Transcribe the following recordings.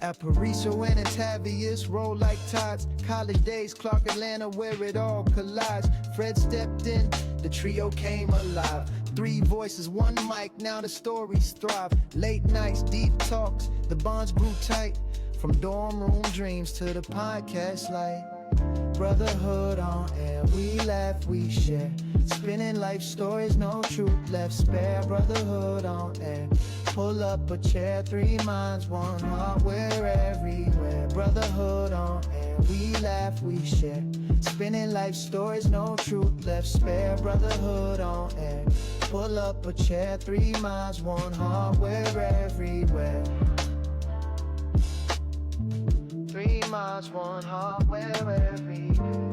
Aparicio and Antavius roll like tides. College days, Clark, Atlanta, where it all collides. Fred stepped in, the trio came alive. 3 voices, 1 mic, now the stories thrive. Late nights, deep talks, the bonds grew tight. From dorm room dreams to the podcast light. Brotherhood on air, we laugh, we share. Spinning life stories, no truth left spare. Brotherhood on air, pull up a chair. 3 minds, 1 heart, we're everywhere. Brotherhood on air, we laugh, we share. Spinning life stories, no truth left spare. Brotherhood on air, pull up a chair. 3 minds, 1 heart, we're everywhere. 3 minds, 1 heart, we're everywhere.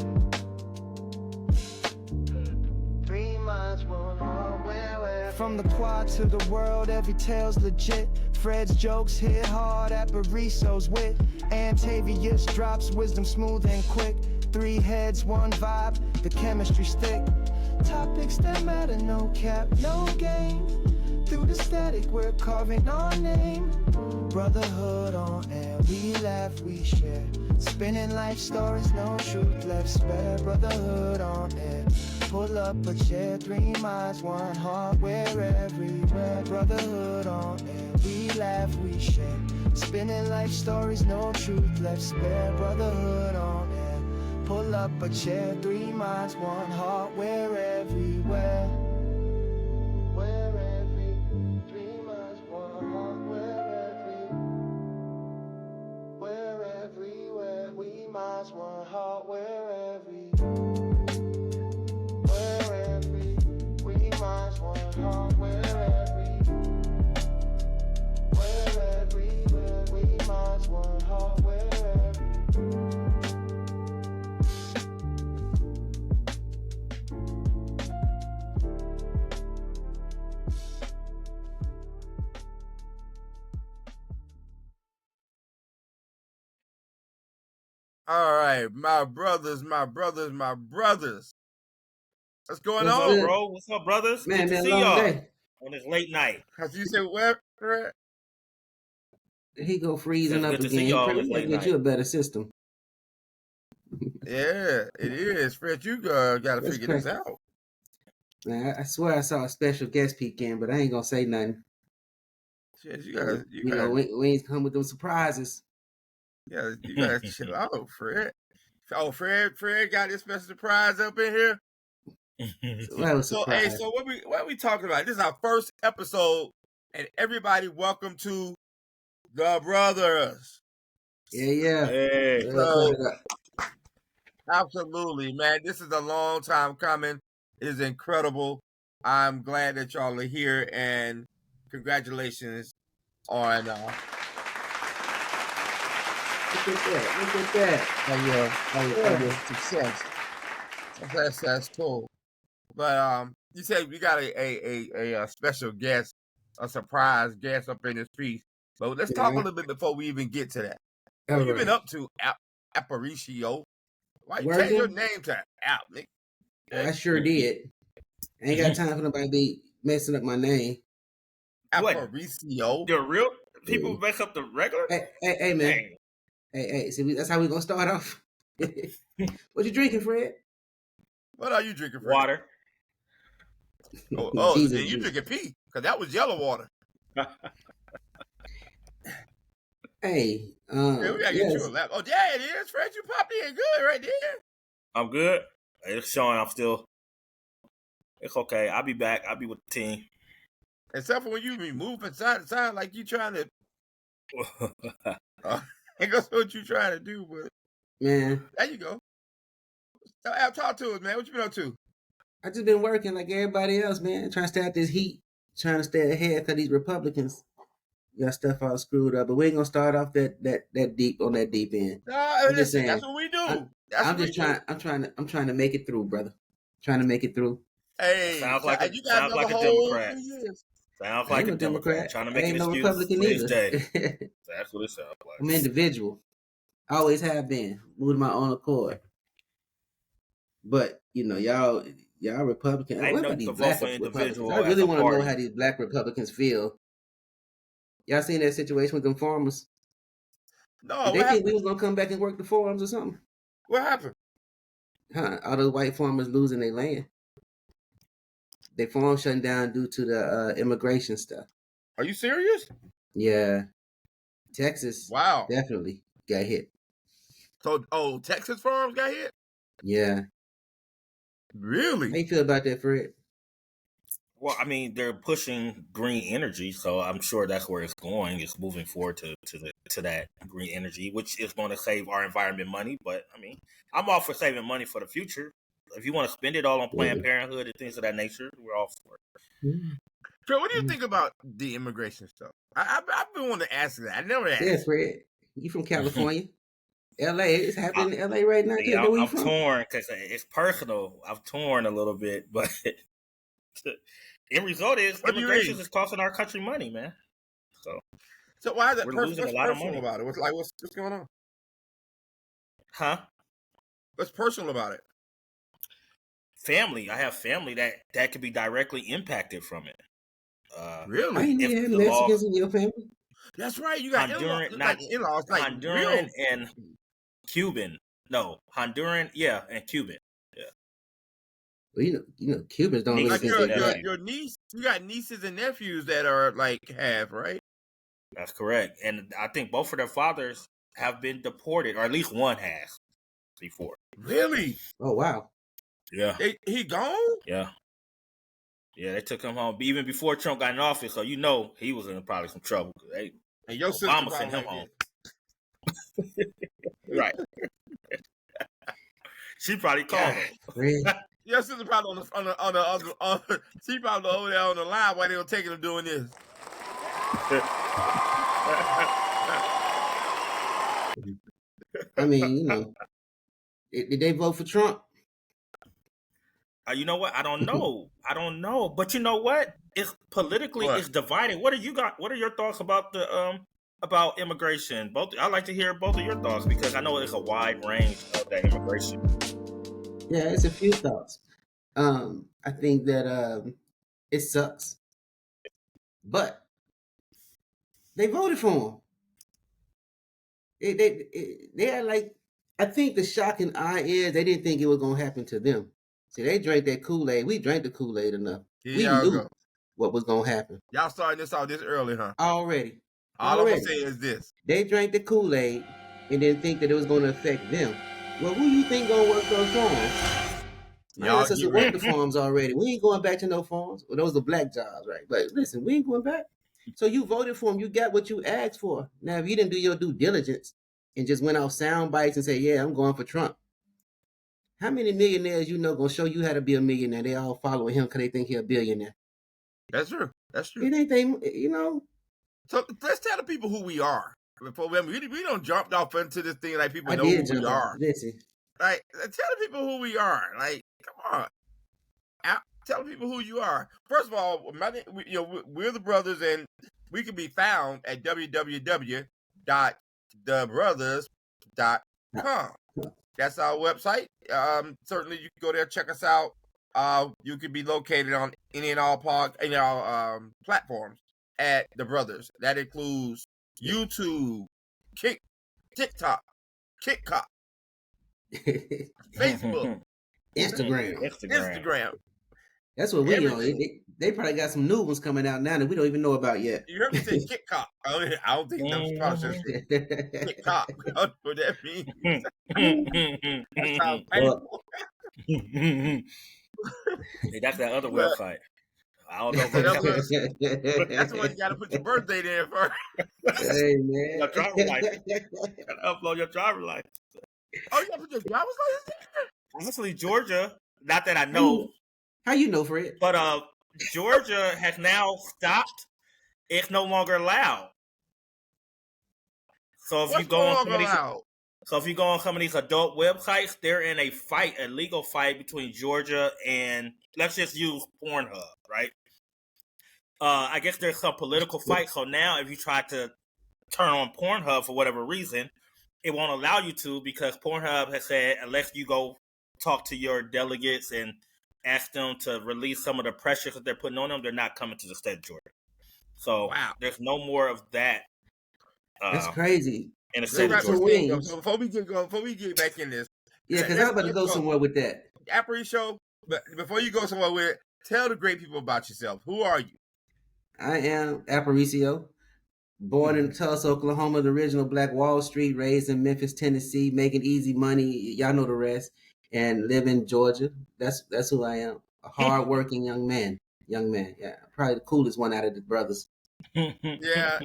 3 minds, 1 heart, we're everywhere. From the quad to the world, every tale's legit. Fred's jokes hit hard, Aparicio's wit. Antavius drops wisdom smooth and quick. 3 heads, 1 vibe, the chemistry's thick. Topics that matter, no cap, no game. Through the static, we're carving our name. Brotherhood on air, we laugh, we share. Spinning life stories, no truth left spare. Brotherhood on air, pull up a chair. 3 minds, 1 heart, we're everywhere. Brotherhood on air, we laugh, we share. Spinning life stories, no truth left spare. Brotherhood on air, pull up a chair. 3 minds, 1 heart, we're everywhere. One heart, we're every, we minds, 1 heart, we're everywhere, we minds, 1 heart, we're All right, my brothers. What's going on, good, bro? What's up, brothers? Man, Good to see long y'all day. on this late night. As you say, where? He go freezing up Good to see again. y'all on We this gotta late get night. you a better system. Yeah, it is. Fred, you got to That's figure this crazy. out. Man, I swear I saw a special guest peek in, but I ain't gonna say nothing. Shit, you know, we ain't come with those surprises. Yeah, you gotta chill out, Fred. Oh, Fred got this special surprise up in here. So that was surprise. So what we talking about? This is our first episode, and everybody, welcome to the Brothers. Yeah. Hey. So, absolutely, man. This is a long time coming. It is incredible. I'm glad that y'all are here, and congratulations on Look at that. your success. That's cool. But you said we got a special guest, a surprise guest up in this piece. So let's talk a little bit before we even get to that. What you been up to, Aparicio? Why you change your name to App, nigga? I sure did. I ain't got time for nobody be messing up my name. Aparicio. The real people mess up the regular? Hey, man. Dang. Hey, see, that's how we gonna start off. What you drinking, Fred? What are you drinking, Fred? Water. Oh, then you drinking pee, because that was yellow water. Hey, we gotta get you a lap. Oh, yeah, it is, Fred. You popped in good right there. I'm good. It's showing I'm still. It's okay. I'll be back. I'll be with the team. Except for when you be moving side to side like you trying to. Ain't that's what you trying to do, but man, there you go. Al, talk to us, man. What you been up to? I just been working like everybody else, man. Trying to stay out this heat. Trying to stay ahead because these Republicans got stuff all screwed up. But we ain't gonna start off that deep on that deep end. No, listen, that's what we do. I'm trying to make it through, brother. Trying to make it through. Hey, sounds like a Democrat. Sounds like a Democrat. Trying to make an excuse Republican for his day. That's what it sounds like. I'm an individual. I always have been. Moved my own accord. But, y'all Republicans. What about these black Republicans? I really want to know how these black Republicans feel. Y'all seen that situation with them farmers? No, Did they what think we happened? was gonna come back and work the farms or something? What happened? Huh? All those white farmers losing their land. Their farms shutting down due to the immigration stuff. Are you serious? Yeah, Texas Wow. definitely got hit. So, Texas farms got hit? Yeah. Really? How you feel about that, Fred? Well, I mean, they're pushing green energy, so I'm sure that's where it's going. It's moving forward to that green energy, which is going to save our environment money. But I mean, I'm all for saving money for the future. If you want to spend it all on Planned Parenthood and things of that nature, we're all for it. So, what do you think about the immigration stuff? I've been wanting to ask that. I never asked. Yeah, Fred. You from California? LA. It's happening in LA right now. Yeah, Where you I'm from? torn because it's personal. I'm torn a little bit, but end result is What do you immigration mean? is costing our country money, man. So why is that We're personal? losing a What's lot of personal money. about it? What's going on? Huh? What's personal about it? Family. I have family that could be directly impacted from it. I Really? didn't If have the law Mexicans in your family. That's right. You got Honduran, in-laws, like real. Honduran and Cuban. No, Honduran, yeah, and Cuban. Yeah. Well, you know, Cubans don't really Like Nieces think and they black. your niece, you got nieces and nephews that are like half, right? That's correct. And I think both of their fathers have been deported, or at least one has before. Really? Oh wow. Yeah. He gone? Yeah. Yeah, they took him home even before Trump got in office, so you know he was in probably some trouble. And your sister Obama probably sent him like home. this. Right. She probably called him. Fred. Your sister probably on the she probably over there on the line while they were taking him doing this. I mean, you know, did they vote for Trump? You know what? I don't know. But you know what? It's politically What? it's divided. What are your thoughts about the about immigration? I'd like to hear both of your thoughts because I know there's a wide range of that immigration. Yeah, it's a few thoughts. I think that it sucks, but they voted for him. They are like, I think the shocking eye is they didn't think it was gonna happen to them. See, they drank that Kool-Aid. We drank the Kool-Aid enough. Here We y'all knew go. what was gonna happen Y'all starting this out this early, huh? already. All I'm gonna say is this. They drank the Kool-Aid and didn't think that it was gonna affect them. Well, who you think gonna work those farms? Y'all Us get work ready. the farms already. We ain't going back to no farms. Well, those are black jobs, right? But listen, we ain't going back. So you voted for him. You got what you asked for. Now, if you didn't do your due diligence and just went off sound bites and say, "Yeah, I'm going for Trump," how many millionaires you know gonna show you how to be a millionaire? They all following him because they think he's a billionaire. That's true. That's true. It ain't they, you know. So let's tell the people who we are. Before we don't jump off into this thing like people I know did who we jump off. are. Listen, Like, tell the people who we are. Like, come on. Tell people who you are. First of all, we're the brothers, and we can be found at www.thebrothers.com. That's our website. Certainly, you can go there, check us out. You can be located on any and all platforms at The Brothers. That includes YouTube, TikTok, Facebook, Instagram. That's what we on. They probably got some new ones coming out now that we don't even know about yet. You heard me say TikTok. I don't think that was probably TikTok. I don't know what that means. That sounds painful. Hey, that's that other website. I don't know. That's the one you got to put your birthday there first. Hey man, Your driver's license. You gotta upload your driver's license. Oh, you got to put your driver's license there? Honestly, Georgia. Not that I know. How you know, Fred? But Georgia has now stopped. It's no longer allowed. So if you go on some of these adult websites, they're in a legal fight between Georgia and, let's just use Pornhub, right? I guess there's some political fight. So now if you try to turn on Pornhub for whatever reason, it won't allow you to because Pornhub has said unless you go talk to your delegates and ask them to release some of the pressures that they're putting on them, they're not coming to the state of Georgia. So There's no more of that. That's crazy. in the Let's state of wrap So this Georgia. thing up. Wings. So before we get back in this, Yeah, because I'm about to go somewhere with that. Aparicio, but before you go somewhere with it, tell the great people about yourself. Who are you? I am Aparicio, born in Tulsa, Oklahoma, the original Black Wall Street, raised in Memphis, Tennessee, making easy money. Y'all know the rest, and live in Georgia. That's who I am. A hardworking young man. Yeah, probably the coolest one out of the brothers. Yeah.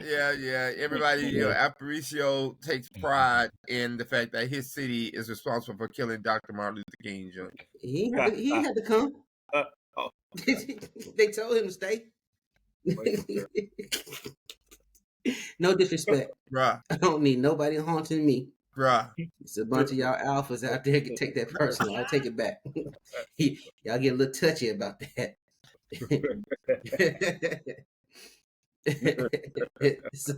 Everybody, Aparicio takes pride in the fact that his city is responsible for killing Dr. Martin Luther King Jr. He had to come. Oh, They told him to stay. No disrespect. Bruh. I don't need nobody haunting me. Bruh. It's a bunch of y'all alphas out there can take that personal. I take it back. Y'all get a little touchy about that. So,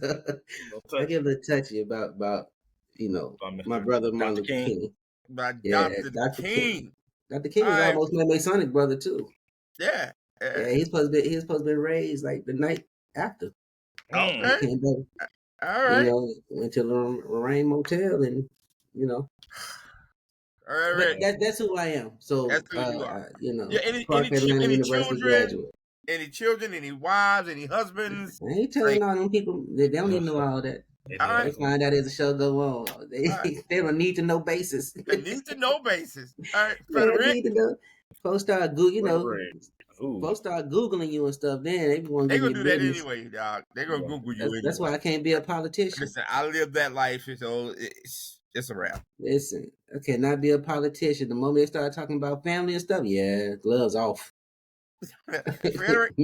I get a little touchy about my brother Martin Luther King. By Yeah, Dr. King. Dr. King was almost my Masonic brother too. Yeah. Yeah, he's supposed to be raised like the night after. Okay. He came back, All right. went to the Lorraine Motel, and All right. but that's who I am. So That's who you are. Clark Atlanta University graduate. Any children, any wives, any husbands? I ain't telling all them people they don't need to know all that. All right. They find out as the show go on. They don't need to know basis. They need to know basis. All right, They don't Frederick. need to know. Folks start folks start Googling you and stuff, then they want to They're give gonna you do that business. anyway, dog. They're gonna Google you anyway. That's why I can't be a politician. Listen, I live that life, so it's a wrap. Listen, I cannot be a politician. The moment they start talking about family and stuff, yeah, gloves off. Frederick.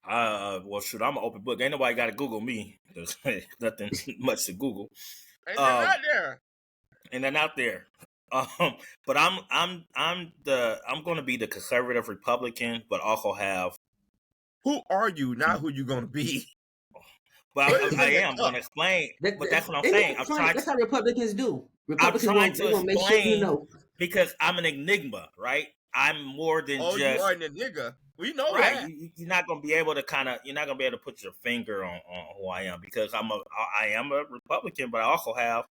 Well, shoot, I'm an open book. Ain't nobody got to Google me. There's nothing much to Google. Ain't that out there? And they're not there. But I'm going to be the conservative Republican, but also have. Who are you? Not who you gonna be. But I am going to explain. But that's what I'm saying. That's how Republicans do. I'm trying to explain, make sure you know. Because I'm an enigma, right? I'm more than just. You are a nigga. We know right. that. You're not going to be able to you're not going to be able to put your finger on who I am, because I am a Republican, but I also have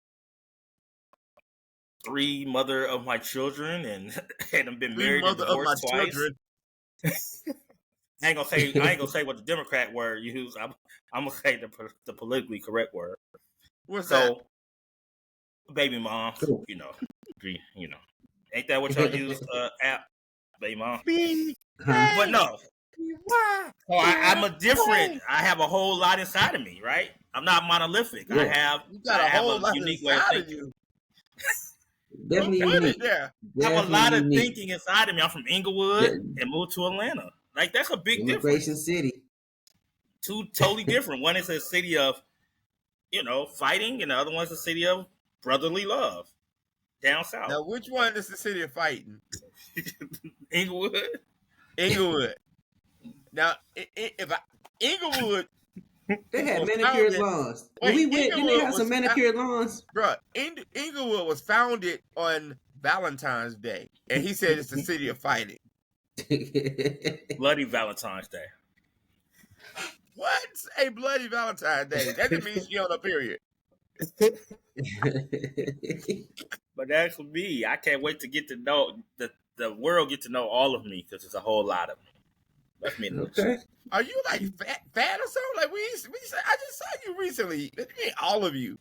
3 mother of my children and have been married and divorced twice. I ain't gonna say what the Democrat word you use. I'm gonna say the politically correct word. What's that? Baby mom, ain't that what y'all use? App, baby mom. But no. So I'm a different. I have a whole lot inside of me, right? I'm not monolithic. Yeah. I have a unique way of thinking. Definitely unique. I have a lot of thinking inside of me. I'm from Inglewood and moved to Atlanta. Like, that's a big Immigration difference. city. 2 totally different. One is a city of, fighting, and the other one's a city of brotherly love down south. Now, which one is the city of fighting? Inglewood. Now, Inglewood. They had manicured lawns. When we went, didn't they have some manicured lawns? Bro, Inglewood was founded on Valentine's Day, and he said it's the city of fighting. Bloody Valentine's Day. What's a bloody Valentine's Day? That just means she on a period. But that's for me. I can't wait to get to know the world, get to know all of me, because it's a whole lot of me. That's me. Okay. Are you like fat or something? Like I just saw you recently. That ain't all of you.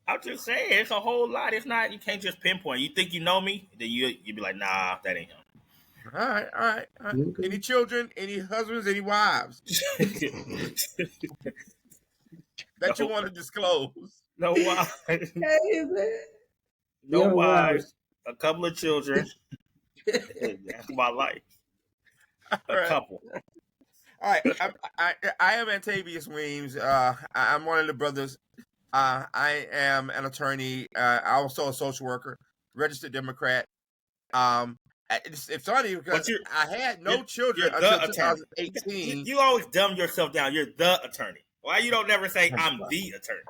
I'm just saying, it's a whole lot. It's not. You can't just pinpoint. You think you know me, then you be like, nah, that ain't him. All right. Okay. Any children? Any husbands? Any wives? That you want to disclose? No wives. No wives. A couple of children. That's my life. A couple. All right. I am Antavius Weems. I'm one of the brothers. I am an attorney. I'm also a social worker, registered Democrat. It's funny because I had no children until 2018. You always dumb yourself down. You're the attorney. Why you don't never say I'm the attorney?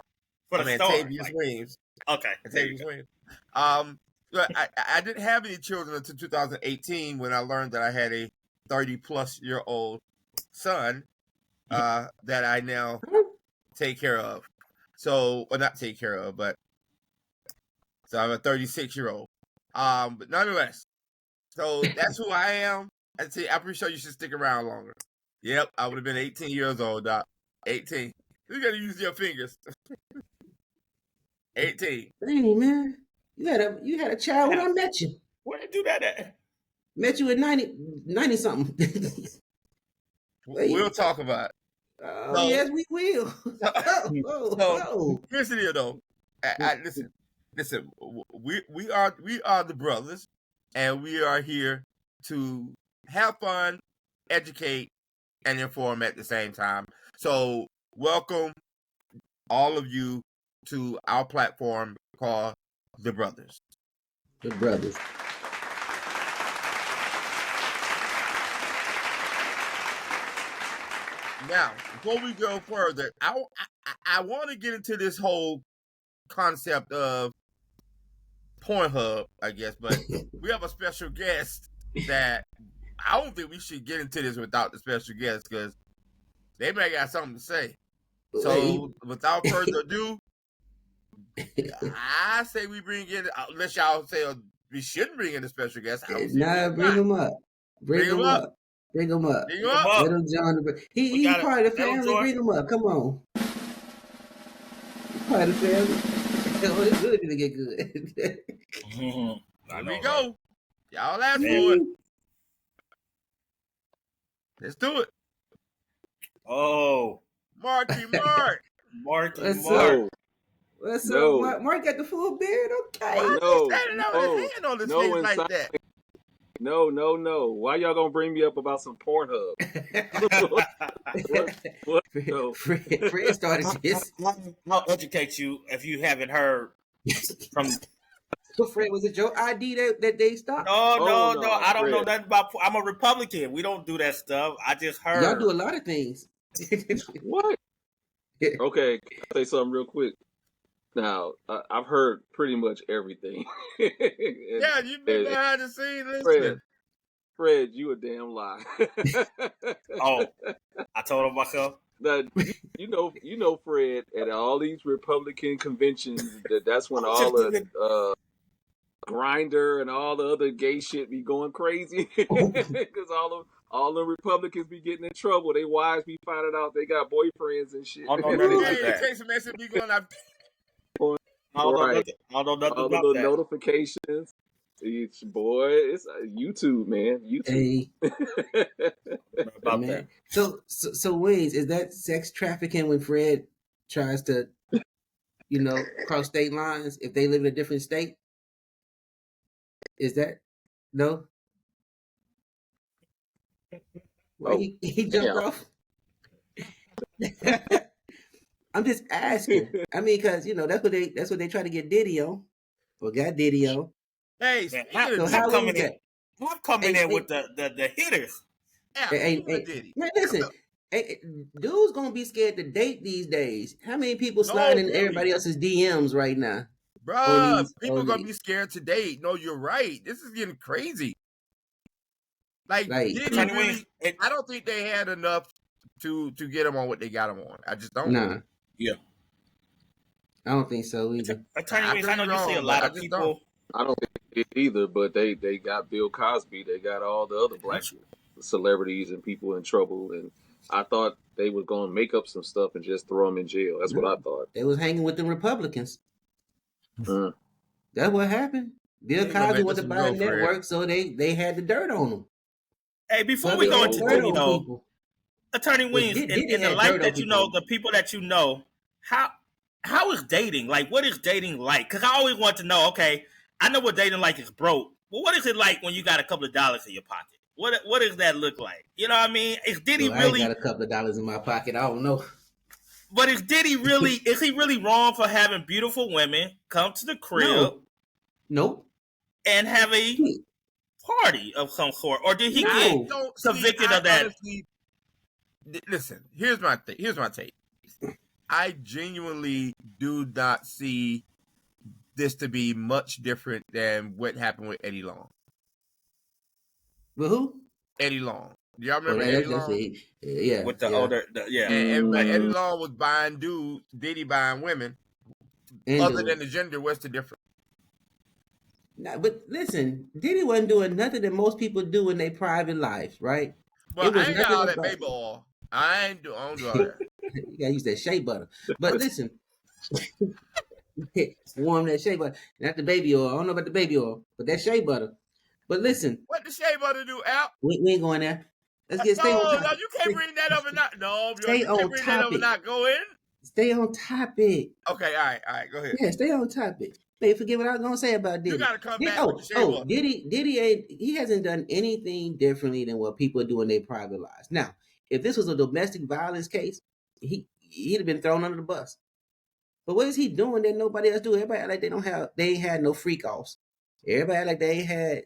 For the Antavius Weems. Okay. Antavius Weems. I didn't have any children until 2018 when I learned that I had a 30-plus-year-old son that I now take care of. So, or not take care of, but so I'm a 36-year-old. But nonetheless, so that's who I am. I'm pretty sure you should stick around longer. Yep, I would have been 18 years old, Doc. 18. You gotta use your fingers. 18. Dang, man. You had a child when I met you. Where they do that at? Met you at 90 something. We'll talk about it. Oh, So- yes, we will. Here's the deal, though. Listen. We are the brothers, and we are here to have fun, educate, and inform at the same time. So, welcome all of you to our platform called The Brothers. The brothers. Now, before we go further, I want to get into this whole concept of Pornhub, I guess, but we have a special guest that I don't think we should get into this without the special guest because they may got something to say. So, without further ado, I say we bring in, unless y'all say we shouldn't bring in a special guest. Nah, bring him up. Bring him up. Bring him up. Bring him up. Let him join he's part of the family. Bring him up. Come on. He's part of the family. Oh, it's good to get good. Here we go. Y'all asked for it. Let's do it. Oh, Marky Mark. What's Mark. up? What's No. up? Mark got the full beard. Okay. Why No, they standing on his hand on his no face like inside- that? No. Why y'all gonna bring me up about some Pornhub? What? No. Fred started this. I'll educate you if you haven't heard from. So Fred, was it your ID that they stopped? No, I don't know Fred. nothing about. I'm a Republican. We don't do that stuff. I just heard. Y'all do a lot of things. What? Okay, can I say something real quick? Now, I've heard pretty much everything. Yeah, you've been behind the scenes listening. Fred, you a damn lie. Oh, I told him myself. Now, you know, Fred, at all these Republican conventions, that's when all the Grinder and all the other gay shit be going crazy because all the Republicans be getting in trouble. They wives be finding out they got boyfriends and shit. I don't know nothing Hey, about that. it takes a message be going up. I don't know Right. nothing, I don't know nothing All the about little that. notifications. It's YouTube, man. YouTube. Hey, About man. that. So Wings, is that sex trafficking when Fred tries to, cross state lines if they live in a different state? Is that no? Well, he jumped off. I'm just asking. I mean, because that's what they try to get Diddy on, or got Diddy on. Hey, Man, So how coming is in. that? I'm coming Hey, in with the hitters. Diddy. Man, listen. Hey, dude's gonna be scared to date these days. How many people sliding in really. everybody else's DMs right now? Bruh, these- people on gonna these. be scared to date. No, you're right. This is getting crazy. Like Diddy Tiny really, Wings, it- I don't think they had enough to get him on what they got him on. I just don't. Nah. Yeah. I don't think so either. Attorney I Wings, could I know be you see a wrong, lot but I of just people. I don't think it either, but they got Bill Cosby, they got all the other black celebrities and people in trouble, and I thought they were going to make up some stuff and just throw them in jail. That's what I thought. They was hanging with the Republicans. Mm. That's what happened. Bill They gonna Cosby let went to this buy a one go, Fred. network, so they had the dirt on them. Hey, before So we they go had into dirt Diddy, on though, people. Attorney But Wings, Diddy in the had life dirt that on you know, people. the people that you know, how is dating? Like, what is dating like? Because I always want to know, okay, I know what dating like is broke. Well, what is it like when you got a couple of dollars in your pocket? What does that look like? You know what I mean? Is Diddy So I really... ain't got a couple of dollars in my pocket. I don't know. But is Diddy really... is he really wrong for having beautiful women come to the crib Nope. and have a party of some sort? Or did he No. get Don't convicted of that? honestly, listen, here's my take. I genuinely do not see this to be much different than what happened with Eddie Long. But who? Eddie Long. Do y'all remember Eddie Long? Yeah. With the older, And Eddie Long was buying dudes, Diddy buying women. Other than the gender, what's the difference? Nah, but listen, Diddy wasn't doing nothing that most people do in their private life, right? Well, I ain't got all that baby oil. I don't do all that. You gotta use that shea butter. But listen, warm that shea butter. Not the baby oil. I don't know about the baby oil, but that shea butter. But listen. What the shea butter do, Al? We ain't going there. Let's stay on topic. No, you can't bring that up and not. No, stay you on can't bring topic. that up and not go in. Stay on topic. Okay, all right, go ahead. Yeah, stay on topic. Hey, forget what I was gonna say about Diddy. You gotta come back with the shea butter. Diddy he hasn't done anything differently than what people do in their private lives. Now, if this was a domestic violence case, he'd have been thrown under the bus. But what is he doing that nobody else do? Everybody act like they ain't had no freak offs. Everybody act like they ain't had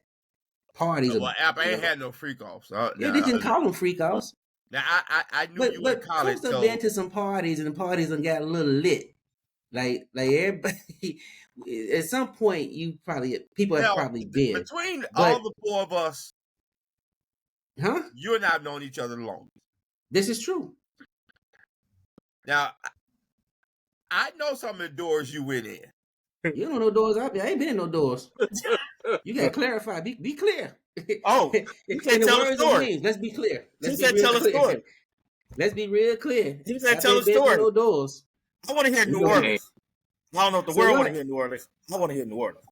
parties. Well, I ain't had no freak offs. They didn't call them freak offs. Now I knew you were in college. But been to some parties and the parties done got a little lit. Like everybody. At some point, people have probably been between all the four of us. Huh? You and I have known each other long. This is true. Now, I know some of the doors you went in. You don't know doors out there. I ain't been in no doors. You gotta clarify. Be clear. Oh, you can't tell a story. Let's be clear. You said tell a story. Let's be real clear. You said tell a story. No doors. I want to hear New Orleans. I don't know if the world want to hear New Orleans. I want to hear New Orleans.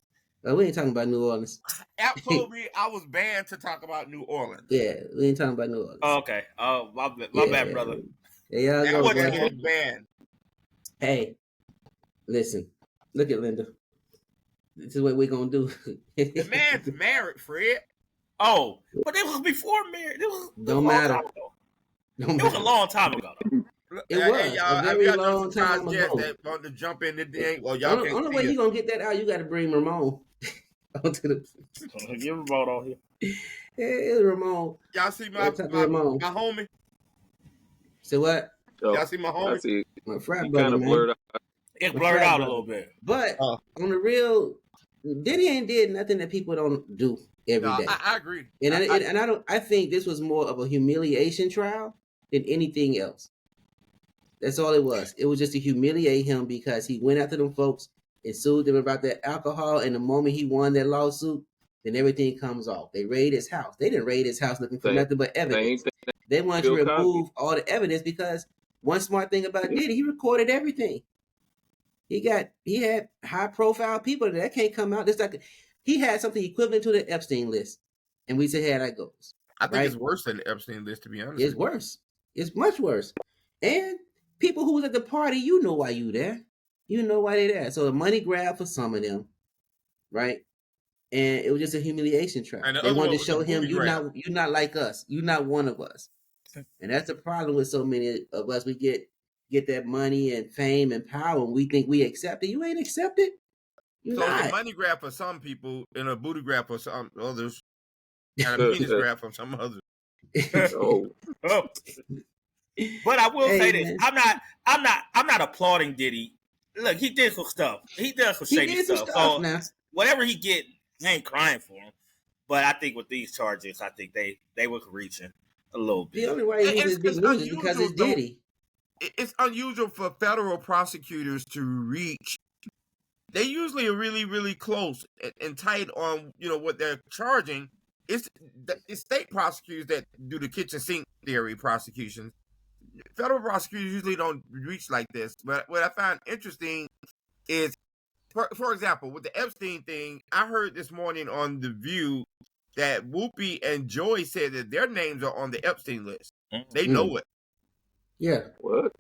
We ain't talking about New Orleans. App told me I was banned to talk about New Orleans. Yeah, we ain't talking about New Orleans. Oh, okay. Oh, my bad, brother. Yeah, I wasn't getting banned. Hey, listen. Look at Linda. This is what we're gonna do. The man's married, Fred. Oh, but it was before marriage. Don't matter. It was a long time ago. It was a very long time ago. That want to jump in the thing. Well, y'all can't. Only way you gonna get that out, you got to bring Ramon onto the. Get Ramon on here. Hey, Ramon. Y'all see my homie? Say what? Y'all see my homie? I see. My frat brother, man. Blurred out. It blurred out a little bit. But on the real, Diddy ain't did nothing that people don't do every day. I agree. And I think this was more of a humiliation trial than anything else. That's all it was. It was just to humiliate him because he went after them folks and sued them about that alcohol. And the moment he won that lawsuit, then everything comes off. They raided his house. They didn't raid his house looking for nothing but evidence. They wanted to remove all the evidence because one smart thing about Diddy, he recorded everything. He had high profile people that can't come out. Just like he had something equivalent to the Epstein list, and we said, "Hey, that goes." I think it's worse than the Epstein list, to be honest. It's worse. It's much worse. And people who was at the party, you know why you there. You know why they there. So the money grab for some of them, right? And it was just a humiliation trial. They wanted to show him you're not like us. You're not one of us. And that's the problem with so many of us. We get that money and fame and power, and we think we accept it. You ain't accepted. You're not. It's a money grab for some people and a booty grab for some others, and a penis grab for some others. But I will say this: I'm not applauding Diddy. Look, he did some stuff. He did some shady stuff. So now, whatever he get, I ain't crying for him. But I think with these charges, I think they were reaching a little bit. The only way he was big news is because it's Diddy. It's unusual for federal prosecutors to reach. They usually are really, really close and tight on what they're charging. It's state prosecutors that do the kitchen sink theory prosecutions. Federal prosecutors usually don't reach like this. But what I found interesting is, for example, with the Epstein thing, I heard this morning on The View that Whoopi and Joy said that their names are on the Epstein list. They know it. Yeah. What?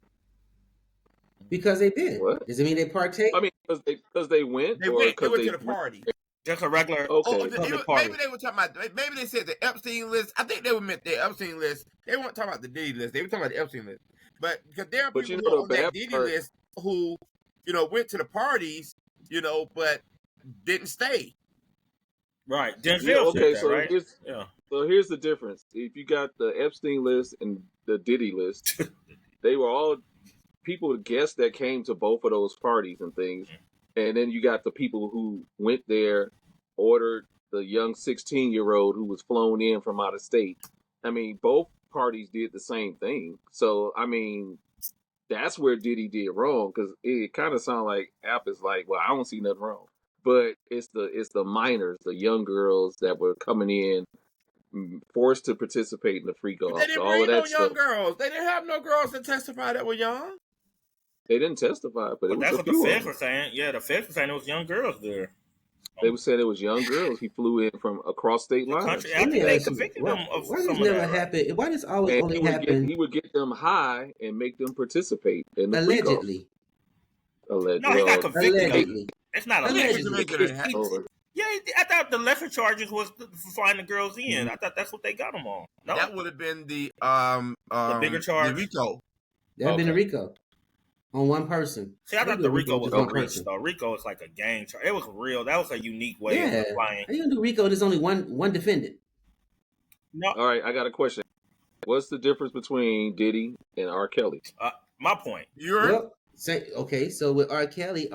Because they did. What? Does it mean they partake? I mean, because they went? They went to the party. Just a regular party. Maybe they were talking about, maybe they said the Epstein list. I think they were meant the Epstein list. They weren't talking about the Diddy list. They were talking about the Epstein list. But because there are people who are on that Diddy list who, went to the parties, but didn't stay. Right. So here's the difference. If you got the Epstein list and the Diddy list, they were all people, guests that came to both of those parties and things. And then you got the people who went there, ordered the young 16-year-old who was flown in from out of state. I mean, both parties did the same thing. So, I mean, that's where Diddy did wrong because it kind of sounds like App is like, well, I don't see nothing wrong, but it's the minors, the young girls that were coming in forced to participate in the freak But off, they didn't all of bring no that young stuff. girls. They didn't have no girls to testify that were young. They didn't testify, but it was that's a what the few of feds them. were saying. Yeah, the feds were saying it was young girls there. They were saying it was young girls. He flew in from across state The lines, country, I Let me think they ask you, convicted why, them of why some this of never that, right? happen? Why this always and only happen he would get them high and make them participate in the freak off. allegedly? No, he got convicted of it. Allegedly. It's not Yeah, alleged. to Allegedly. make it happen. Yeah, I thought the lesser charges was for flying the girls in. I thought that's what they got them on. No, That would have been the bigger charge. the RICO. That'd been a RICO on one person. See, I thought the RICO was just a reach, though. RICO is like a gang charge. It was real. That was a unique way Yeah. of applying. How you gonna do RICO? There's only one defendant. No, All right, I got a question. What's the difference between Diddy and R. Kelly? my point. You're Well, okay, so with R. Kelly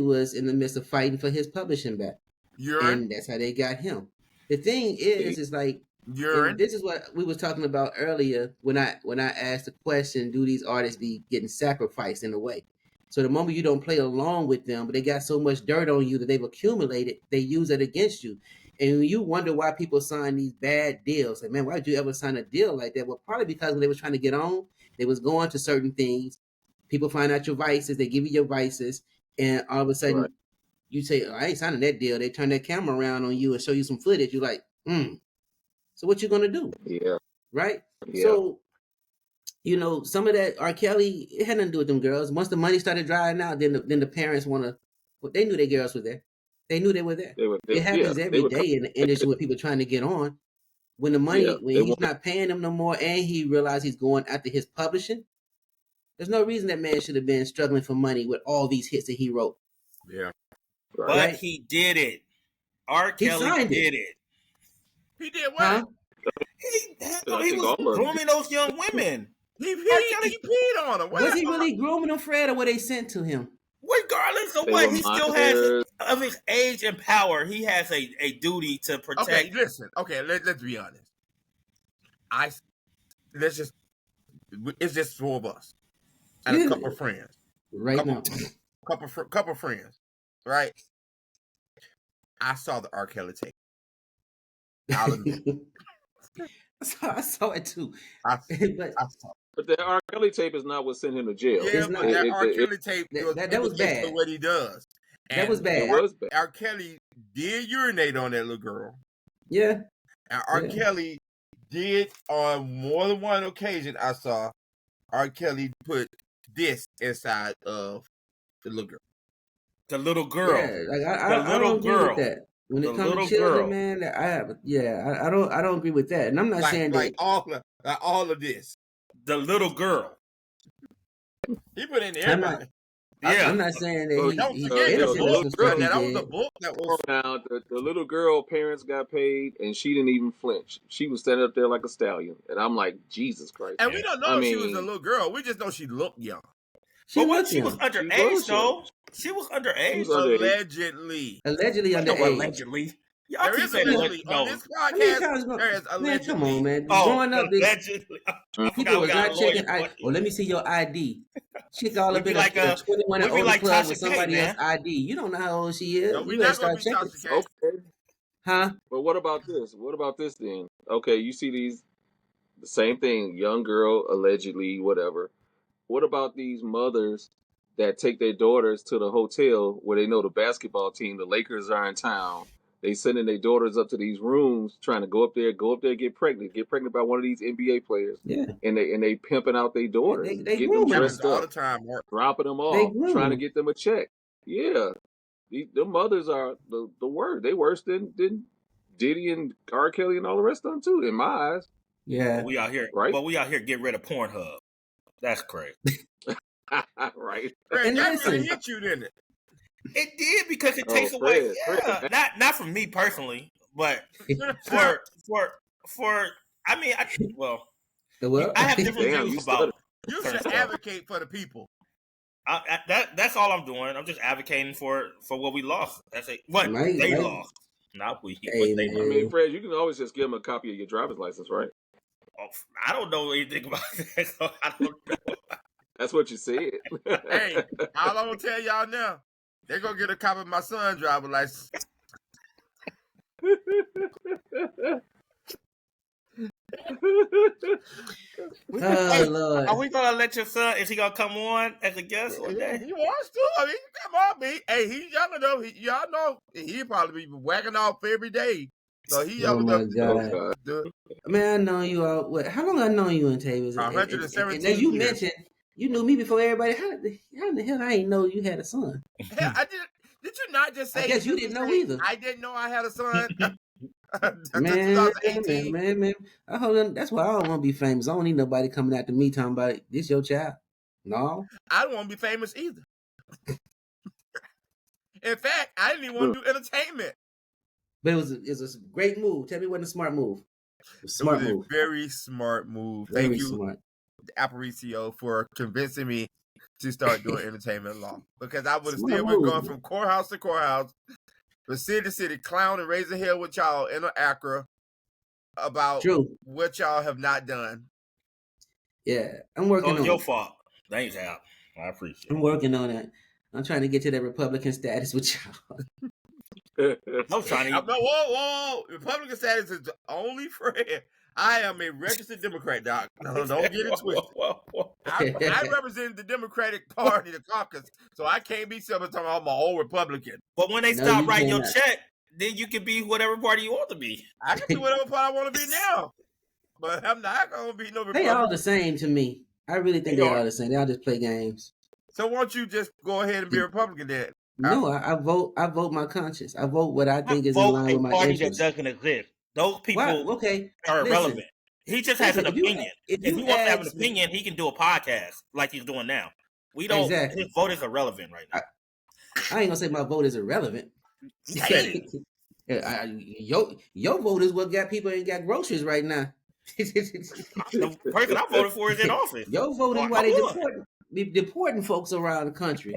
was in the midst of fighting for his publishing back. And that's how they got him. The thing is like, and this is what we was talking about earlier when I asked the question, do these artists be getting sacrificed in a way? So the moment you don't play along with them, but they got so much dirt on you that they've accumulated, they use it against you. And you wonder why people sign these bad deals. Like, man, why would you ever sign a deal like that? Well, probably because when they were trying to get on, they was going to certain things. People find out your vices, they give you your vices, and all of a sudden you say, I ain't signing that deal. They turn that camera around on you and show you some footage. You're like, So what you gonna do? Yeah. Right? Yeah. So, some of that R. Kelly, it had nothing to do with them girls. Once the money started drying out, then the parents they knew their girls were there. They knew they were there. It happens every day in the industry with people trying to get on. When the money, when he's not paying them no more and he realized he's going after his publishing, there's no reason that man should have been struggling for money with all these hits that he wrote. Yeah. But he did it. R. Kelly did it. He did what? Huh? He was grooming those young women. He peed on them. Was he really grooming them, Fred, or were they sent to him? Regardless of what, he still has, of his age and power, he has a duty to protect. Okay, listen. Okay, let's be honest. It's just 4 of us and a couple of friends. Couple of friends, right? I saw the R. Kelly tape. I'll admit. I saw it too. But the R. Kelly tape is not what sent him to jail. Yeah, but that R. Kelly tape that was bad. For what he does. And that was bad. R. Kelly did urinate on that little girl. Yeah. And R. Kelly did on more than one occasion. I saw R. Kelly put this inside of the little girl. The little girl. Yeah, I don't agree with that. When it comes to children, man, I don't agree with that. And I'm not saying that all of this. The little girl. He put in everybody. I'm not saying that he that was the book that was. Now the little girl parents got paid, and she didn't even flinch. She was standing up there like a stallion, and I'm like, Jesus Christ! And we don't know if she was a little girl. We just know she looked young. She was underage, though. She was underage. Allegedly. Allegedly underage. Allegedly. Y'all keep saying allegedly. On this podcast, there is allegedly. Man, come on, man. Growing up, people was not checking. Let me see your ID. Check all of it. Like 21 and older club with somebody else's ID. You don't know how old she is. No, you gotta start checking. Okay. Huh? But what about this? What about this then? Okay, you see the same thing, young girl, allegedly, whatever. What about these mothers that take their daughters to the hotel where they know the basketball team, the Lakers, are in town? They sending their daughters up to these rooms, trying to go up there, get pregnant by one of these NBA players. Yeah. And they pimping out their daughters, they getting them dressed all up, the time, dropping them off, trying to get them a check. Yeah. The mothers are the word. They worse than Diddy and R. Kelly and all the rest of them too, in my eyes. Yeah. We out here, right? But we out here get rid of Pornhub. That's crazy. Right. And that really hit you, didn't it? It did, because it takes away. Yeah, not for me personally, but for I mean, I have different views about. You should advocate for the people. That's all I'm doing. I'm just advocating for what we lost. That's it. What they lost, not we. I mean, Fred, you can always just give them a copy of your driver's license, right? I don't know anything about that. So I don't know. That's what you said. Hey, all I'm gonna tell y'all now, they're gonna get a copy of my son's driver's license. Oh Lord. Are we gonna let your son? Is he gonna come on as a guest one day? He wants to. I mean, come on, me. Hey, he's younger though. Y'all know he'll probably be whacking off every day. So he Oh young my enough. God. Man, I know you all. What? How long I know you, Antavius? 117 and you years. mentioned you knew me before everybody. How in the hell I didn't know you had a son? Hell, I did. Did you not just say? I guess you didn't know either. I didn't know I had a son. Man, 2018. man. I hold on. That's why I don't want to be famous. I don't need nobody coming after me talking about this your child. No. I don't want to be famous either. In fact, I didn't even want to do entertainment. But it was a great move. Tell me what a smart move. It was a very smart move. Very Thank you, smart. Aparicio, for convincing me to start doing entertainment law. Because I would have still Smart been going move. from courthouse to courthouse, from city to city, clown and raising hell with y'all in Accra about True. what y'all have not done. Yeah, I'm working on Your it. fault. Thanks, Al. I appreciate I'm working on it. I'm trying to get to that Republican status with y'all. I'm trying to. Whoa. Republican status is only Fred. I am a registered Democrat, Doc. No, don't get it twisted. Whoa. I represent the Democratic Party, the caucus, so I can't be somebody talking about I'm an old Republican. But when they No, stop you writing your cannot. check, then you can be whatever party you want to be. I can be whatever part I want to be now, but I'm not going to be no Republican. They all the same to me. I really think they all the same. They all just play games. So why don't you just go ahead and be a Republican then? No, I vote. I vote my conscience. I vote what I think is in line with my party interests. that doesn't exist. Those people are irrelevant. He just has an opinion. If he wants to have an opinion, he can do a podcast like he's doing now. We don't. Exactly. His vote is irrelevant right now. I ain't gonna say my vote is irrelevant. Your vote is what got people ain't got groceries right now. The person I voted for is in office. Your vote is why they deporting folks around the country.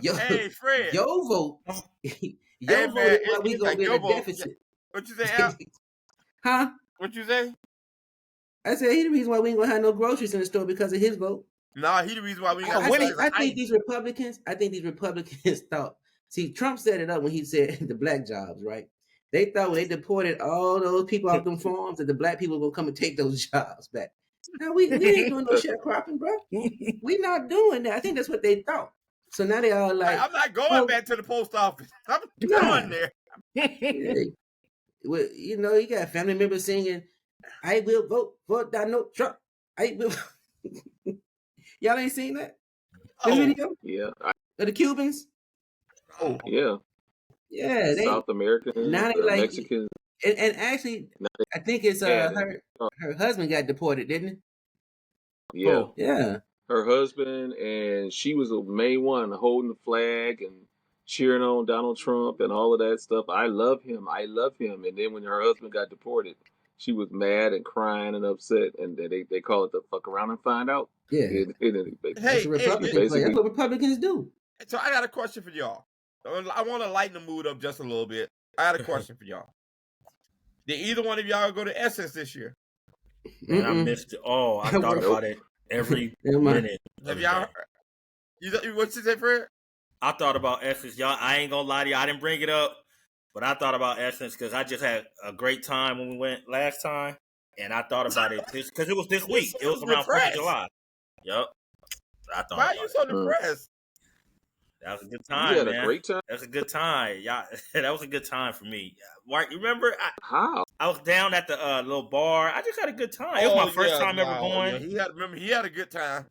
Hey, Fred. Your vote. Your vote is why we gonna be in a deficit. What you say, Al? Huh? What you say? I said he the reason why we ain't gonna have no groceries in the store because of his vote. Nah, he the reason why we got. I think these Republicans thought. See, Trump set it up when he said the black jobs, right? They thought when they deported all those people off them farms that the black people were gonna come and take those jobs back. Now we ain't doing no sharecropping, bro. We not doing that. I think that's what they thought. So now they all like, I'm not going back to the post office. I'm going there. Well, you know, you got family members singing, "I will vote for Donald Trump." I will. Y'all ain't seen that? Video? Yeah. The Cubans? Oh, yeah. Yeah. South Americans, Mexicans. And actually, I think it's her husband got deported, didn't it? Yeah. Oh, yeah. Her husband, and she was the main one holding the flag and cheering on Donald Trump and all of that stuff. I love him. And then when her husband got deported, she was mad and crying and upset, and they call it the fuck around and find out. Yeah. That's what Republicans do. So I got a question for y'all. I want to lighten the mood up just a little bit. I got a question for y'all. Did either one of y'all go to Essence this year? Man, I missed it. Oh, I thought about it every minute. Have y'all? What you say, Fred? I thought about Essence, y'all. I ain't gonna lie to you. I didn't bring it up, but I thought about Essence because I just had a great time when we went last time, and I thought about it because it was this week. It was around 4th of July. Yep. Why are you so depressed? That was a good time, man. You had a great time? That was a good time. Yeah, that was a good time for me. Mark, you remember? How? I was down at the little bar. I just had a good time. It was my first time ever going. Yeah. He had a good time.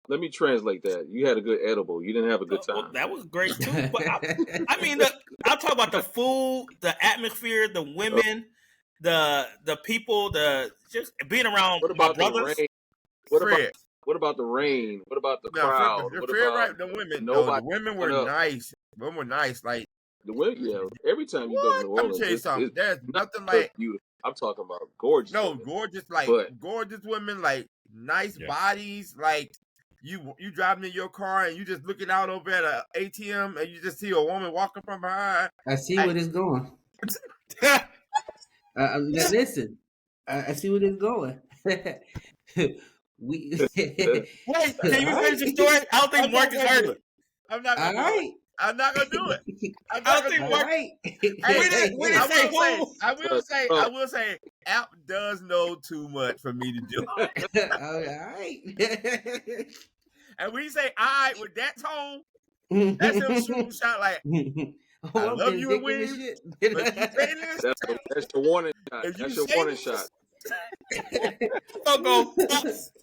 Let me translate that. You had a good edible. You didn't have a good time. Well, that was great too. But I mean, I'll talk about the food, the atmosphere, the women, the people, the just being around my brothers. What about the rain? What about the crowd? The women. The women were nice. Women were nice. Like the women. Yeah. Every time you go to New Orleans, let me tell you something. There's nothing like beautiful. I'm talking about gorgeous. No, women. gorgeous, gorgeous women, like nice bodies, like. You driving in your car and you just looking out over at an ATM and you just see a woman walking from behind. I see where it's going. Listen, I see where it's going. Wait, can you finish the story? I don't think Marcus heard it. I'm not gonna do it. I'm not gonna do it. I'm I not don't gonna think do it. Marcus. I will say, App does know too much for me to do. All right. And when you say "all right" with that tone, that's him shooting shot like, I love you and William, but you say this. That's your warning shot. That's your warning shot. We're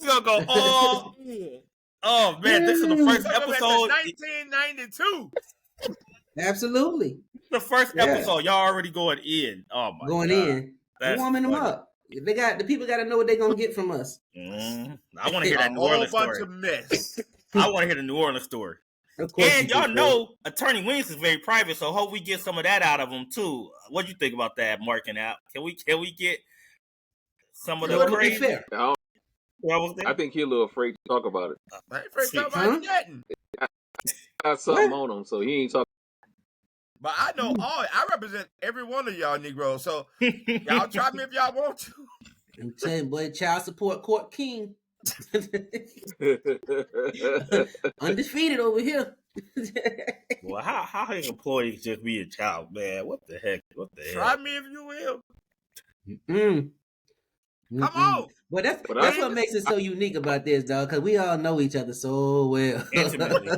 gonna go all in. Oh man, this is the first episode. 1992. Absolutely. The first episode, y'all already going in. Oh my going God. in. We're warming them up. The people got to know what they're gonna get from us. I want to hear that New Orleans story. Bunch of mess. I want to hear the New Orleans story. And y'all know Attorney Wings is very private, so hope we get some of that out of him too. What do you think about that, marking out? Can we get some of the crazy? Fair. I think he's a little afraid to talk about it. I ain't afraid to talk about nothing. Got something on him, so he ain't talking. But I know I represent every one of y'all Negroes, so y'all try me if y'all want to. I'm telling you, boy, child support court king. Undefeated over here. Well, how his employees just be a child, man? What the heck? Try me if you will. Come on. Well, that's what makes it so unique about this, dog, because we all know each other so well. Intimately.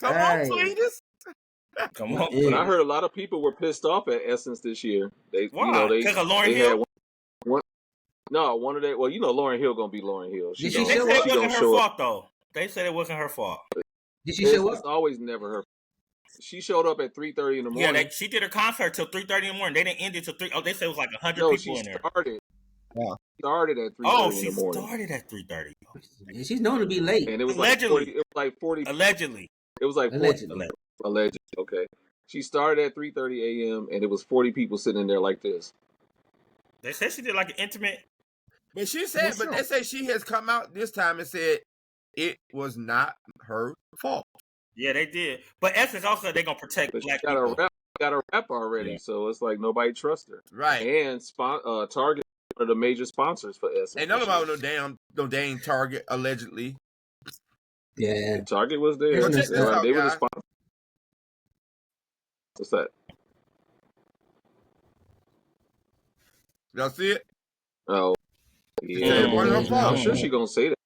Come on, Cletus. Come on. But I heard a lot of people were pissed off at Essence this year. Why? Because of Lauryn Hill? One of that. Well, Lauryn Hill gonna be Lauryn Hill. They said it wasn't her fault, though. They said it wasn't her fault. Did she show up? It's always never her. She showed up at 3:30 in the morning. Yeah, she did her concert till 3:30 in the morning. They didn't end it till 3. Oh, they said it was like 100 people in there. Started at 3:30 in the morning. She started at 3:30. And she's known to be late. And it was allegedly. like 40. Allegedly. It was like 40. Allegedly. Okay. She started at 3:30 a.m. and it was 40 people sitting in there like this. They said she did like an intimate. But they say she has come out this time and said it was not her fault. Yeah, they did. But Essence also they're gonna protect black people. Got a rep already, so it's like nobody trusts her. Right. And Target, one of the major sponsors for Essence. Ain't nobody about no damn Target allegedly. Yeah. Target was there. They were the sponsor. What's that? Y'all see it? Oh, yeah. I'm sure she's gonna say that.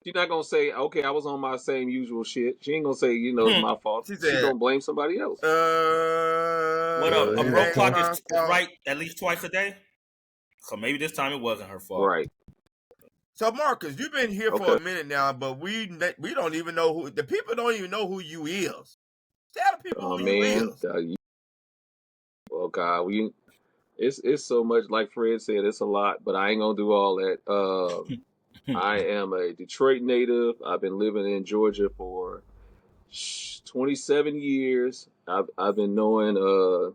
She's not gonna say, "Okay, I was on my same usual shit." She ain't gonna say, "It's my fault." She's gonna blame somebody else. What up? A broke clock is right at least twice a day. So maybe this time it wasn't her fault. Right. So Marcus, you've been here for a minute now, but we don't even know who the people don't even know who you is. Tell the people who you is. Well, God, it's so much. Like Fred said, it's a lot, but I ain't gonna do all that. I am a Detroit native. I've been living in Georgia for 27 years. I've been knowing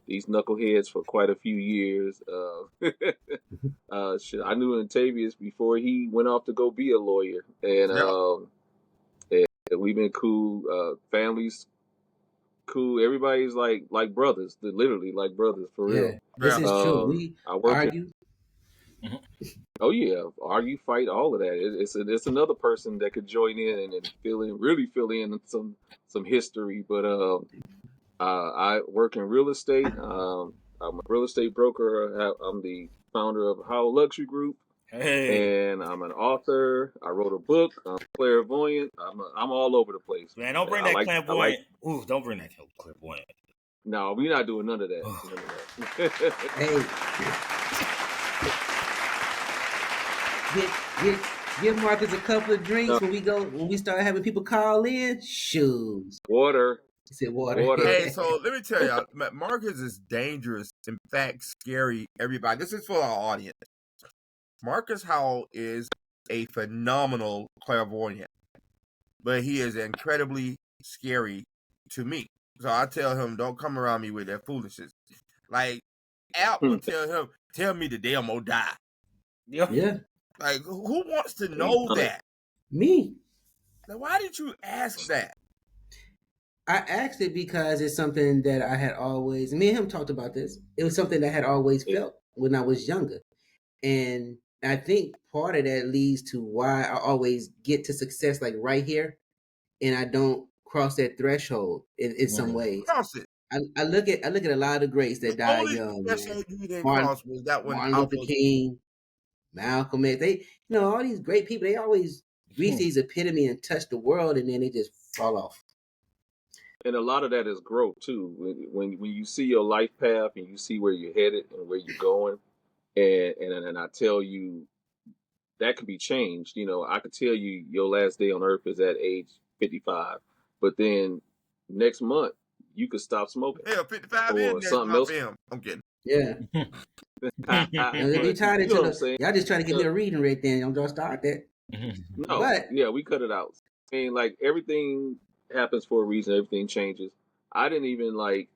these knuckleheads for quite a few years. I knew Antavius before he went off to go be a lawyer, and we've been cool. Families cool. Everybody's like brothers. They're literally like brothers for real. This is true. We argue. Oh yeah, argue, fight, all of that. It's another person that could join in and really fill in some history. But I work in real estate. I'm a real estate broker. I'm the founder of Howell Luxury Group, and I'm an author. I wrote a book. I'm clairvoyant. I'm all over the place. Man, don't bring that clairvoyant. Ooh, don't bring that clairvoyant. No, we're not doing none of that. Hey. Give Marcus a couple of drinks when we start having people call in. Shoes. Water. He said water. Hey, so let me tell y'all, Marcus is dangerous. In fact, scary. Everybody, this is for our audience. Marcus Howell is a phenomenal clairvoyant, but he is incredibly scary to me. So I tell him, don't come around me with that foolishness. Like, Al will tell him, tell me the day I'm gonna die. Yeah. Like, who wants to know that? Me. Now, why did you ask that? I asked it because it's something that I had always, me and him talked about this. It was something that I had always felt. when I was younger. And I think part of that leads to why I always get to success like right here, and I don't cross that threshold in some ways. Cross it. I look at a lot of the greats that The died only young, man. threshold you didn't cross was that one. Martin Luther King, Malcolm X. They, all these great people, they always reach these epitome and touch the world, and then they just fall off. And a lot of that is growth too. When you see your life path and you see where you're headed and where you're going, and I tell you that could be changed. I could tell you your last day on earth is at age 55, but then next month you could stop smoking. Hell, 55 or is something else. I'm kidding. Yeah. Be tired you know what I'm saying? Y'all just trying to give me a reading right then. I'm gonna start that. No, but yeah, we cut it out. I mean, like everything happens for a reason. Everything changes. I didn't even like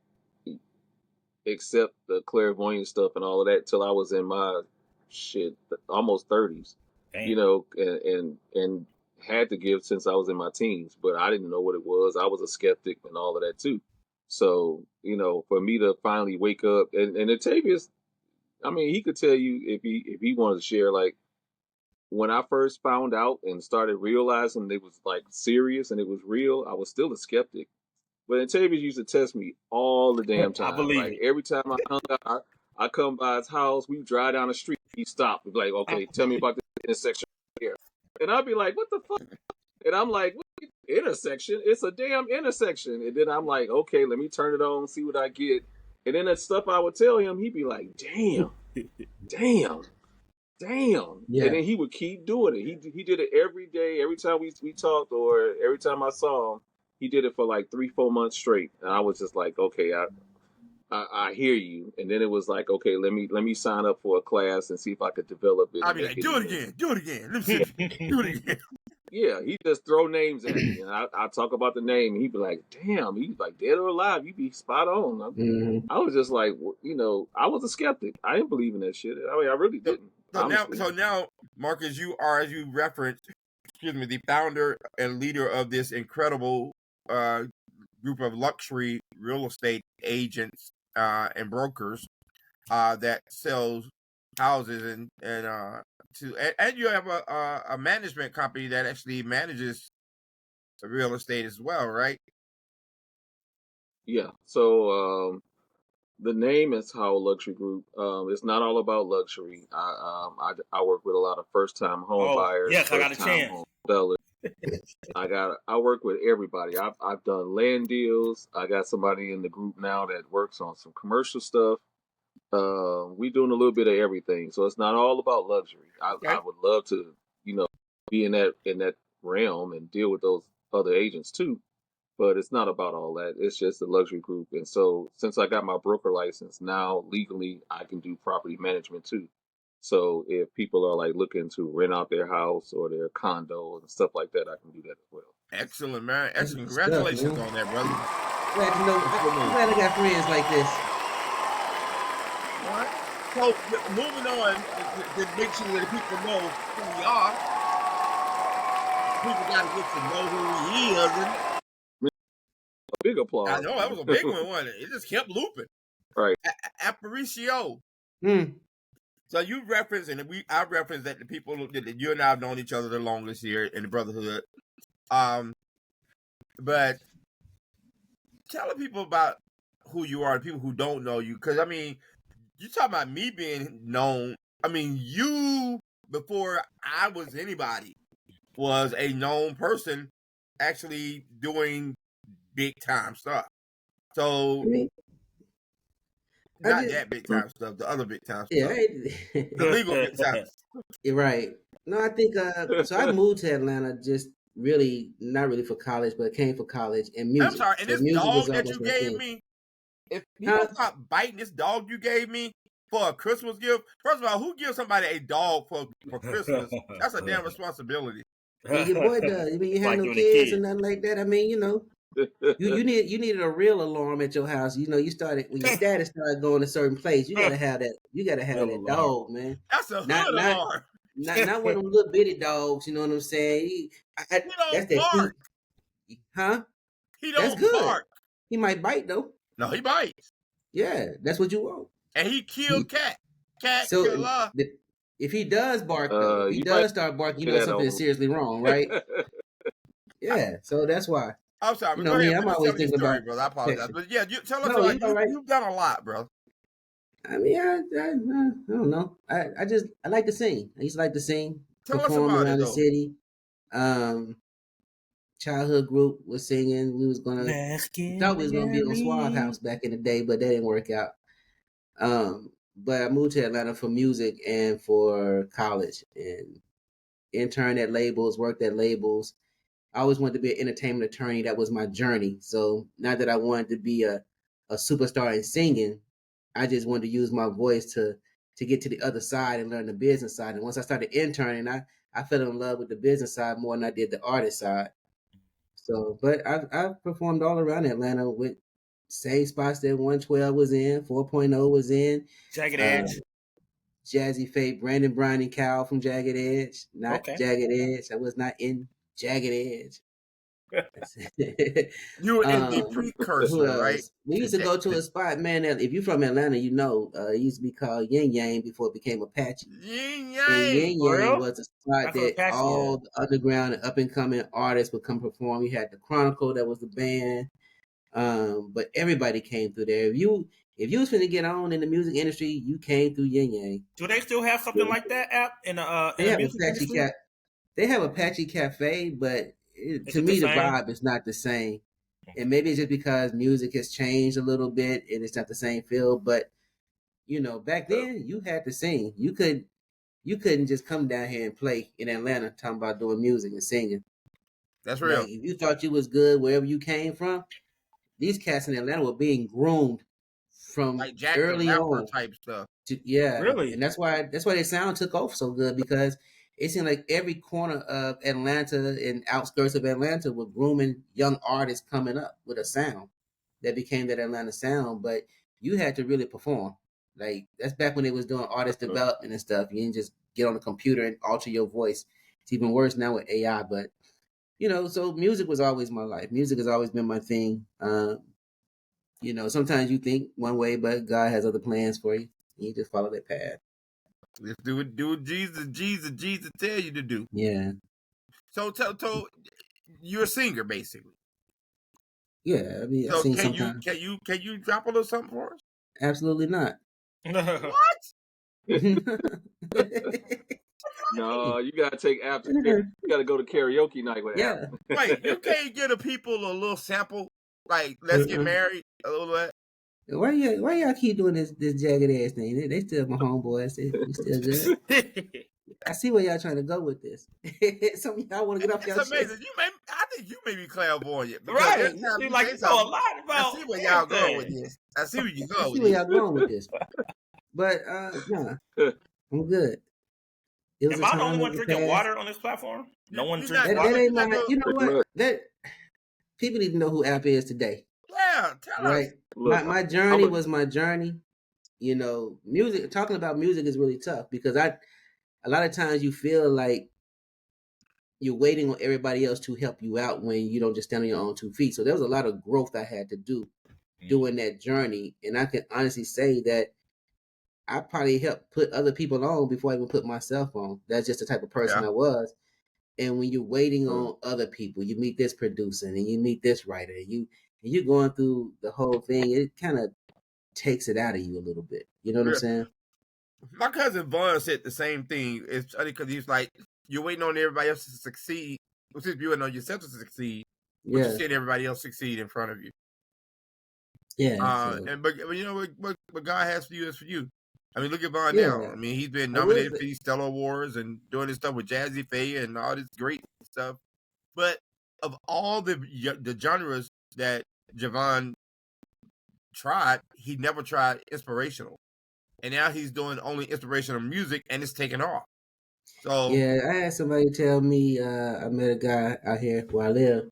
accept the clairvoyant stuff and all of that till I was in my almost 30s. Damn. And had to give since I was in my teens, but I didn't know what it was. I was a skeptic and all of that too. So, for me to finally wake up and Antavius, I mean, he could tell you if he wanted to share, like when I first found out and started realizing it was like serious and it was real, I was still a skeptic. But Antavius used to test me all the damn time. I believe like it. every time I hung out, I come by his house, we drive down the street, he stopped. He'd be like, okay, tell me about this intersection here. And I'd be like, what the fuck? And I'm like, what intersection? It's a damn intersection. And then I'm like, okay, let me turn it on, see what I get. And then that stuff I would tell him, he'd be like, damn. Yeah. And then he would keep doing it. He did it every day, every time we talked, or every time I saw him. He did it for like 3-4 months straight. And I was just like, okay, I hear you. And then it was like, okay, let me sign up for a class and see if I could develop it. I'd be like, do it again. Let me see. Do it again. Yeah, he just throw names at me, and I talk about the name, and he'd be like, damn, he's like, dead or alive, you be spot on. I was just like, I was a skeptic. I didn't believe in that shit. I mean, I really didn't. So now, Marcus, you are, as you referenced, the founder and leader of this incredible group of luxury real estate agents and brokers that sells houses and you have a management company that actually manages the real estate as well, right? Yeah. So the name is Howell Luxury Group. It's not all about luxury. I work with a lot of first time home buyers. Yes, I got a chance. Home sellers. I work with everybody. I've done land deals. I got somebody in the group now that works on some commercial stuff. We doing a little bit of everything, so it's not all about luxury. I would love to, be in that realm and deal with those other agents too, but it's not about all that. It's just a luxury group, and so since I got my broker license now, legally I can do property management too. So if people are like looking to rent out their house or their condo and stuff like that, I can do that as well. Excellent, man. Excellent. Congratulations on that, brother. I'm glad I got friends like this. All right. So moving on to make sure that people know who we are. People got to get to know who he is. A big applause. I know that was a big one, wasn't it? It just kept looping. Right. Aparicio. So you referenced, and I referenced that the people that you and I have known each other the longest here in the Brotherhood. But tell people about who you are, people who don't know you, because I mean, you talking about me being known. I mean, you before I was anybody was a known person, actually doing big time stuff. So. Not that big time stuff, the other big time stuff. Yeah, the legal big time stuff. You're right. No, I think so. I moved to Atlanta just not really for college, but came for college and music. I'm sorry, and so this dog that you gave me, if you don't stop biting this dog you gave me for a Christmas gift, first of all, who gives somebody a dog for Christmas? That's a damn responsibility. Well, your boy does. I mean, you have no kids or nothing like that. I mean, you needed a real alarm at your house. You started when your daddy started going to a certain place. You gotta have that. You gotta have that dog, man. That's a hood alarm. Not one of them little bitty dogs. You know what I'm saying? He don't bark. Huh? He don't that's good. bark. He might bite though. No, he bites. Yeah, that's what you want. And he killed cat. cat So killer. if he does bark though, if he you might does start barking, you say know that something is on. seriously wrong, right? Yeah. So that's why. I'm sorry, You but know go ahead. me, I'm Finish always telling your thinking story, about brother. I apologize, protection. but yeah, tell us No, about you all right. you've done a lot, bro. I mean, I don't know. I like to sing. I used to like to sing, Tell us perform about it around the though. city. Childhood group was singing. We thought we was gonna be on Suave House back in the day, but that didn't work out. But I moved to Atlanta for music and for college, and interned at labels, worked at labels. I always wanted to be an entertainment attorney. That was my journey. So not that I wanted to be a superstar in singing, I just wanted to use my voice to get to the other side and learn the business side. And once I started interning, I fell in love with the business side more than I did the artist side. So, but I've performed all around Atlanta with same spots that 112 was in, 4.0 was in, Jagged uh, Edge. Jazzy Fate, Brandon Bryan and Cal from Jagged Edge, not Okay. Jagged Edge. I was not in Jagged Edge. You were in the Who precursor, right? else? We used to go to a spot, man. That if you're from Atlanta, you know, it used to be called Yin Yang before it became Apache. Yin And Yang. Yin For Yang real? was a spot That's what that Apache all is. the underground and up and coming artists would come perform. You had the Chronicle, that was the band. But everybody came through there. If you was finna get on in the music industry, you came through Yin Yang. Do they still have something like that app in They the have music Apache industry? They have Apache Cafe, but Is to it the me the same? vibe is not the same. And maybe it's just because music has changed a little bit and it's not the same feel. But back then you had to sing. You couldn't just come down here and play in Atlanta talking about doing music and singing. That's Like real. if you thought you was good wherever you came from, these cats in Atlanta were being groomed from Like Jack the early Rapper on. type stuff. Yeah, Really? and that's why their sound took off so good, because it seemed like every corner of Atlanta and outskirts of Atlanta were grooming young artists coming up with a sound that became that Atlanta sound. But you had to really perform. Like that's back when they was doing artist development and stuff. You didn't just get on the computer and alter your voice. It's even worse now with AI. But so music was always my life. Music has always been my thing. Sometimes you think one way, but God has other plans for you. You just follow that path. Just do what Jesus tell you to do. Yeah. So you're a singer basically. Yeah. I mean, I So sing can you sometimes. drop a little something for us? Absolutely not. What? No, you gotta take after. You gotta go to karaoke night with Yeah. Apple. Wait, you can't give the people a little sample? Like, let's get married, a little bit. Why y'all keep doing this jagged ass thing? They still my homeboys. We still good. I see where y'all trying to go with this. Some of y'all want to get off It's y'all amazing. chest. I think you may be clairvoyant because Right. every You time seem you like say you know a something, lot I about see where y'all going with everything. this. I see where you I go see with where this. y'all going with this. But nah, I'm good. It was Am a I the only time in one the drinking past. water on this platform? No one You're drinks not, That water? ain't you're not my. doing, You know Pretty what? much. That people need to know who App is today, yeah, tell us. right? Look, My I'm journey a, was my journey. Music. Talking about music is really tough because a lot of times you feel like you're waiting on everybody else to help you out when you don't just stand on your own 2 feet. So there was a lot of growth I had to do during that journey, and I can honestly say that I probably helped put other people on before I even put myself on. That's just the type of person Yeah. I was. And when you're waiting on other people, you meet this producer and you meet this writer, and you're going through the whole thing. It kind of takes it out of you a little bit. You know what I'm Yeah. saying? My cousin Vaughn said the same thing. It's funny because he's like, you're waiting on everybody else to succeed. Which is you waiting on yourself to succeed, but you're Yeah, seeing everybody else succeed in front of you. yeah. So But you know what God has for you is for you. I mean, look at Vaughn now. yeah, I mean, he's been I will nominated say, for these Stellar Awards and doing this stuff with Jazzy Faye and all this great stuff. But of all the genres that Javon tried, he never tried inspirational, and now he's doing only inspirational music, and it's taking off. So yeah. I had somebody tell me I met a guy out here where I live,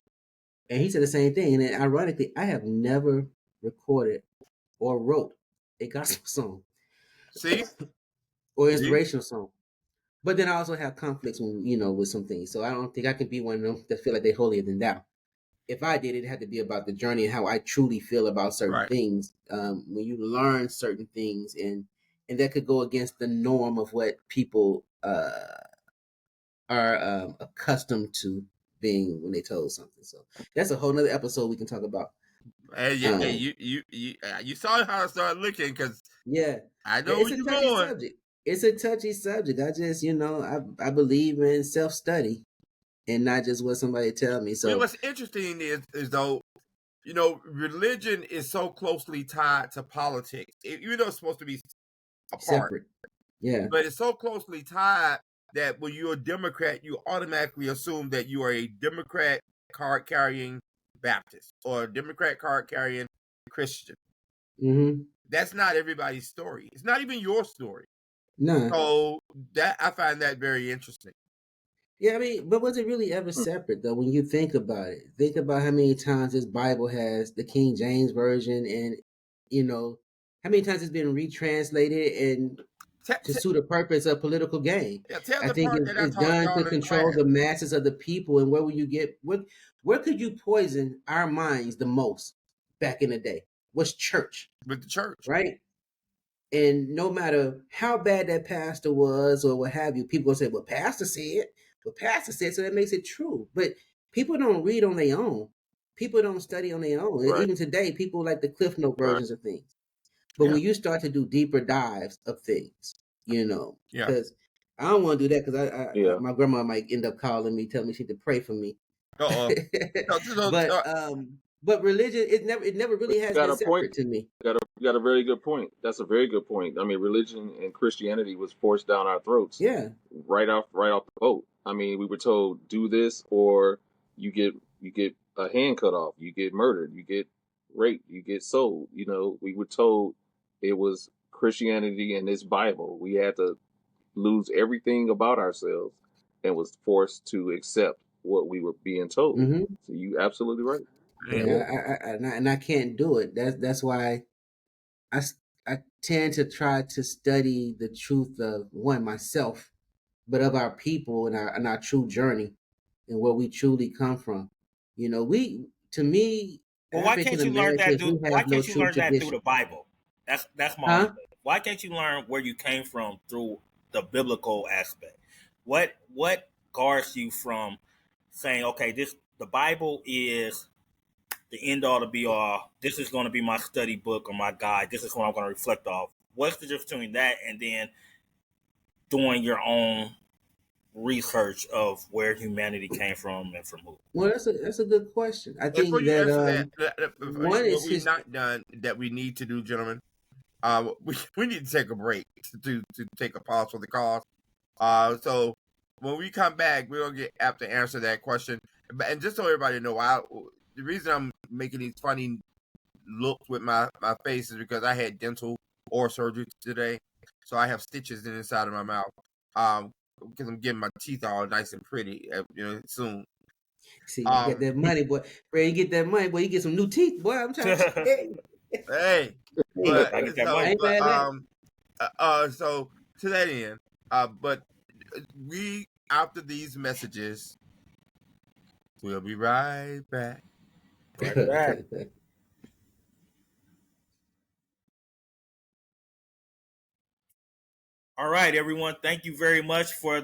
and he said the same thing. And then, ironically, I have never recorded or wrote a gospel song see, or inspirational song. But then I also have conflicts with some things. So I don't think I can be one of them that feel like they're holier than thou. If I did, it had to be about the journey and how I truly feel about certain right? things. When you learn certain things and and that could go against the norm of what people are accustomed to being when they told something. So that's a whole nother episode we can talk about. Hey, you saw how I started looking because Yeah, I know it's where a you're touchy going. subject. It's a touchy subject. I just, I believe in self study and not just what somebody tell me. So what's interesting is though, religion is so closely tied to politics. Even though it's supposed to be apart, separate. Yeah. but it's so closely tied that when you're a Democrat, you automatically assume that you are a Democrat card carrying Baptist or a Democrat card carrying Christian. Mm-hmm. That's not everybody's story. It's not even your story. No. So that I find that very interesting. Yeah, I mean, but was it really ever separate though? When you think about it, think about how many times this Bible has the King James version, and how many times it's been retranslated and to suit a purpose of political gain. Yeah, tell I the think part that I it's taught done y'all to in control class the masses of the people. And where will you get where could you poison our minds the most back in the day? Was church, with the church. right? And no matter how bad that pastor was or what have you, people gonna say, "Well, pastor said," so that makes it true. But people don't read on their own. People don't study on their own. Right. Even today, people like the Cliff Note Right. versions of things. But when you start to do deeper dives of things, because I don't want to do that because Yeah. my grandma might end up calling me, telling me she had to pray for me. But religion, it never really has got been a point. separate to me. You got a very good point. That's a very good point. I mean, religion and Christianity was forced down our throats. Yeah. Right off the boat. I mean, we were told do this or you get a hand cut off, you get murdered, you get raped, you get sold. We were told it was Christianity and this Bible. We had to lose everything about ourselves and was forced to accept what we were being told. Mm-hmm. So you absolutely right. And I can't do it. That's why I tend to try to study the truth of myself, but of our people and our true journey and where we truly come from. To me, Well, why African can't you learn that? Americans, we Why have no can't you true learn that through tradition. the Bible? That's my only thing. Why can't you learn where you came from through the biblical aspect? What guards you from saying, okay, the Bible is the end all to be all. This is going to be my study book or my guide. This is what I'm going to reflect off. What's the difference between that and then doing your own research of where humanity came from and from who? Well, that's a good question. I think Before you answer that, one is what we've not done that we need to do, gentlemen. We need to take a break to take a pause for the cause. So when we come back, we're gonna get apt to answer that question. And just so everybody know, the reason I'm making these funny looks with my face is because I had dental oral surgery today, so I have stitches in the inside of my mouth. Because I'm getting my teeth all nice and pretty, soon. See, you get that money, boy. Ray, you get that money, boy. You get some new teeth, boy. I'm trying to say. Hey, but I get that money. so to that end, but we after these messages, we'll be right back. Right back. All right, everyone. Thank you very much for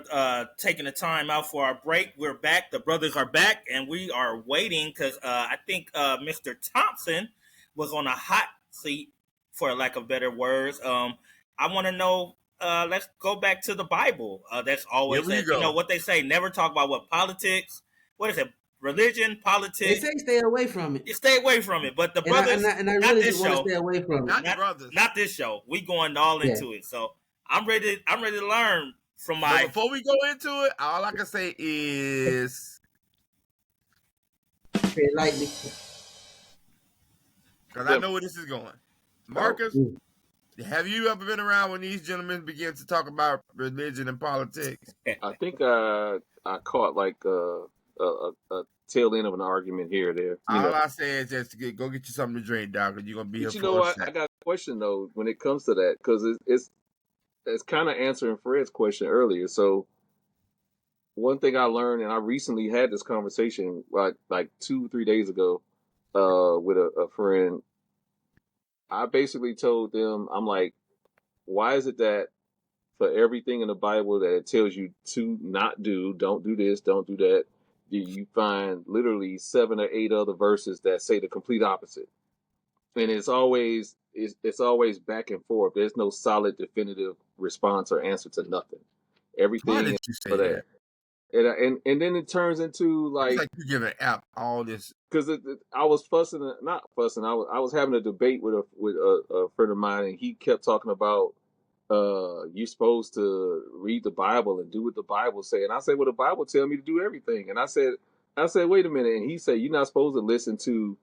taking the time out for our break. We're back. The brothers are back, and we are waiting because I think Mr. Thompson was on a hot seat, for lack of better words. I want to know. Let's go back to the Bible. That's always what they say. Never talk about what politics. What is it? Religion, politics. They say stay away from it. You stay away from it. But the brothers, and I really just want to stay away from it. Not this show. We going all into it. So I'm ready to learn from my. But before we go into it, all I can say is tread lightly, because I know where this is going. Marcus, have you ever been around when these gentlemen begin to talk about religion and politics? I think I caught like a tail end of an argument here or there. All I say is just go get you something to drink, Doctor. You're gonna be here for a second. I got a question though when it comes to that because it's kind of answering Fred's question earlier. So one thing I learned, and I recently had this conversation like 2-3 days ago with a friend. I basically told them, I'm like, why is it that for everything in the Bible that it tells you to not do, don't do this, don't do that, you find literally 7 or 8 other verses that say the complete opposite, and it's always back and forth. There's no solid, definitive response or answer to nothing. Everything Why did is you say for that? and then it turns into It's like like you give an app all this. because I was not fussing. I was having a debate with a friend of mine, and he kept talking about you're supposed to read the Bible and do what the Bible say. And I said, well, the Bible tell me to do everything. And I said, wait a minute. And he said, you're not supposed to listen to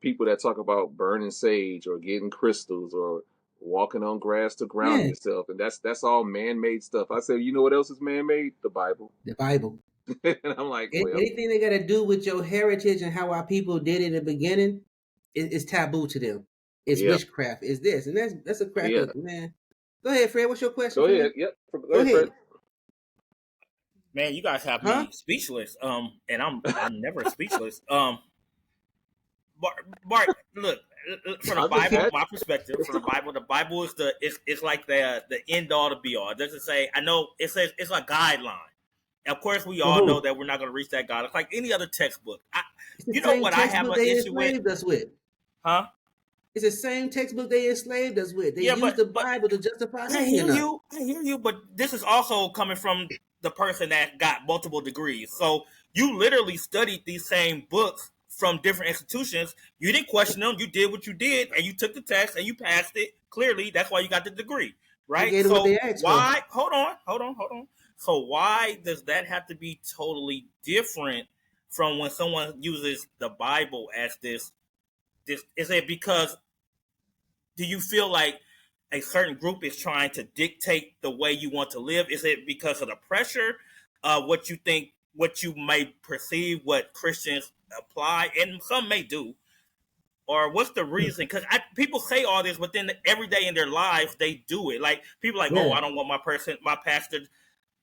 people that talk about burning sage or getting crystals or walking on grass to ground Yeah. yourself. And that's all man-made stuff. I said, you know what else is man-made? The Bible. The Bible. And I'm like, well, Anything they got to do with your heritage and how our people did it in the beginning is taboo to them. It's witchcraft. It's this. And that's a crack up, man. Go ahead, Fred. What's your question? Go ahead. Yep. Go ahead, Fred. Man, you guys have me speechless. And I'm never speechless. Bart, look, from the Bible, my perspective, from the Bible is it's like the end all to be all. It doesn't say, I know it says it's a guideline. Of course, we all know that we're not going to reach that guideline. It's like any other textbook. You know what I have an issue with? Huh? It's the same textbook they enslaved us with. They used the Bible to justify I hear you, but this is also coming from the person that got multiple degrees. So you literally studied these same books from different institutions. You didn't question them. You did what you did, and you took the test and you passed it. Clearly, that's why you got the degree, right? So why? Hold on. So why does that have to be totally different from when someone uses the Bible as this? Is it because do you feel like a certain group is trying to dictate the way you want to live? Is it because of the pressure of what you think, what you may perceive, what Christians apply, and some may do? Or what's the reason? Because people say all this, but then every day in their lives, they do it. Like, people are like, oh, I don't want my pastor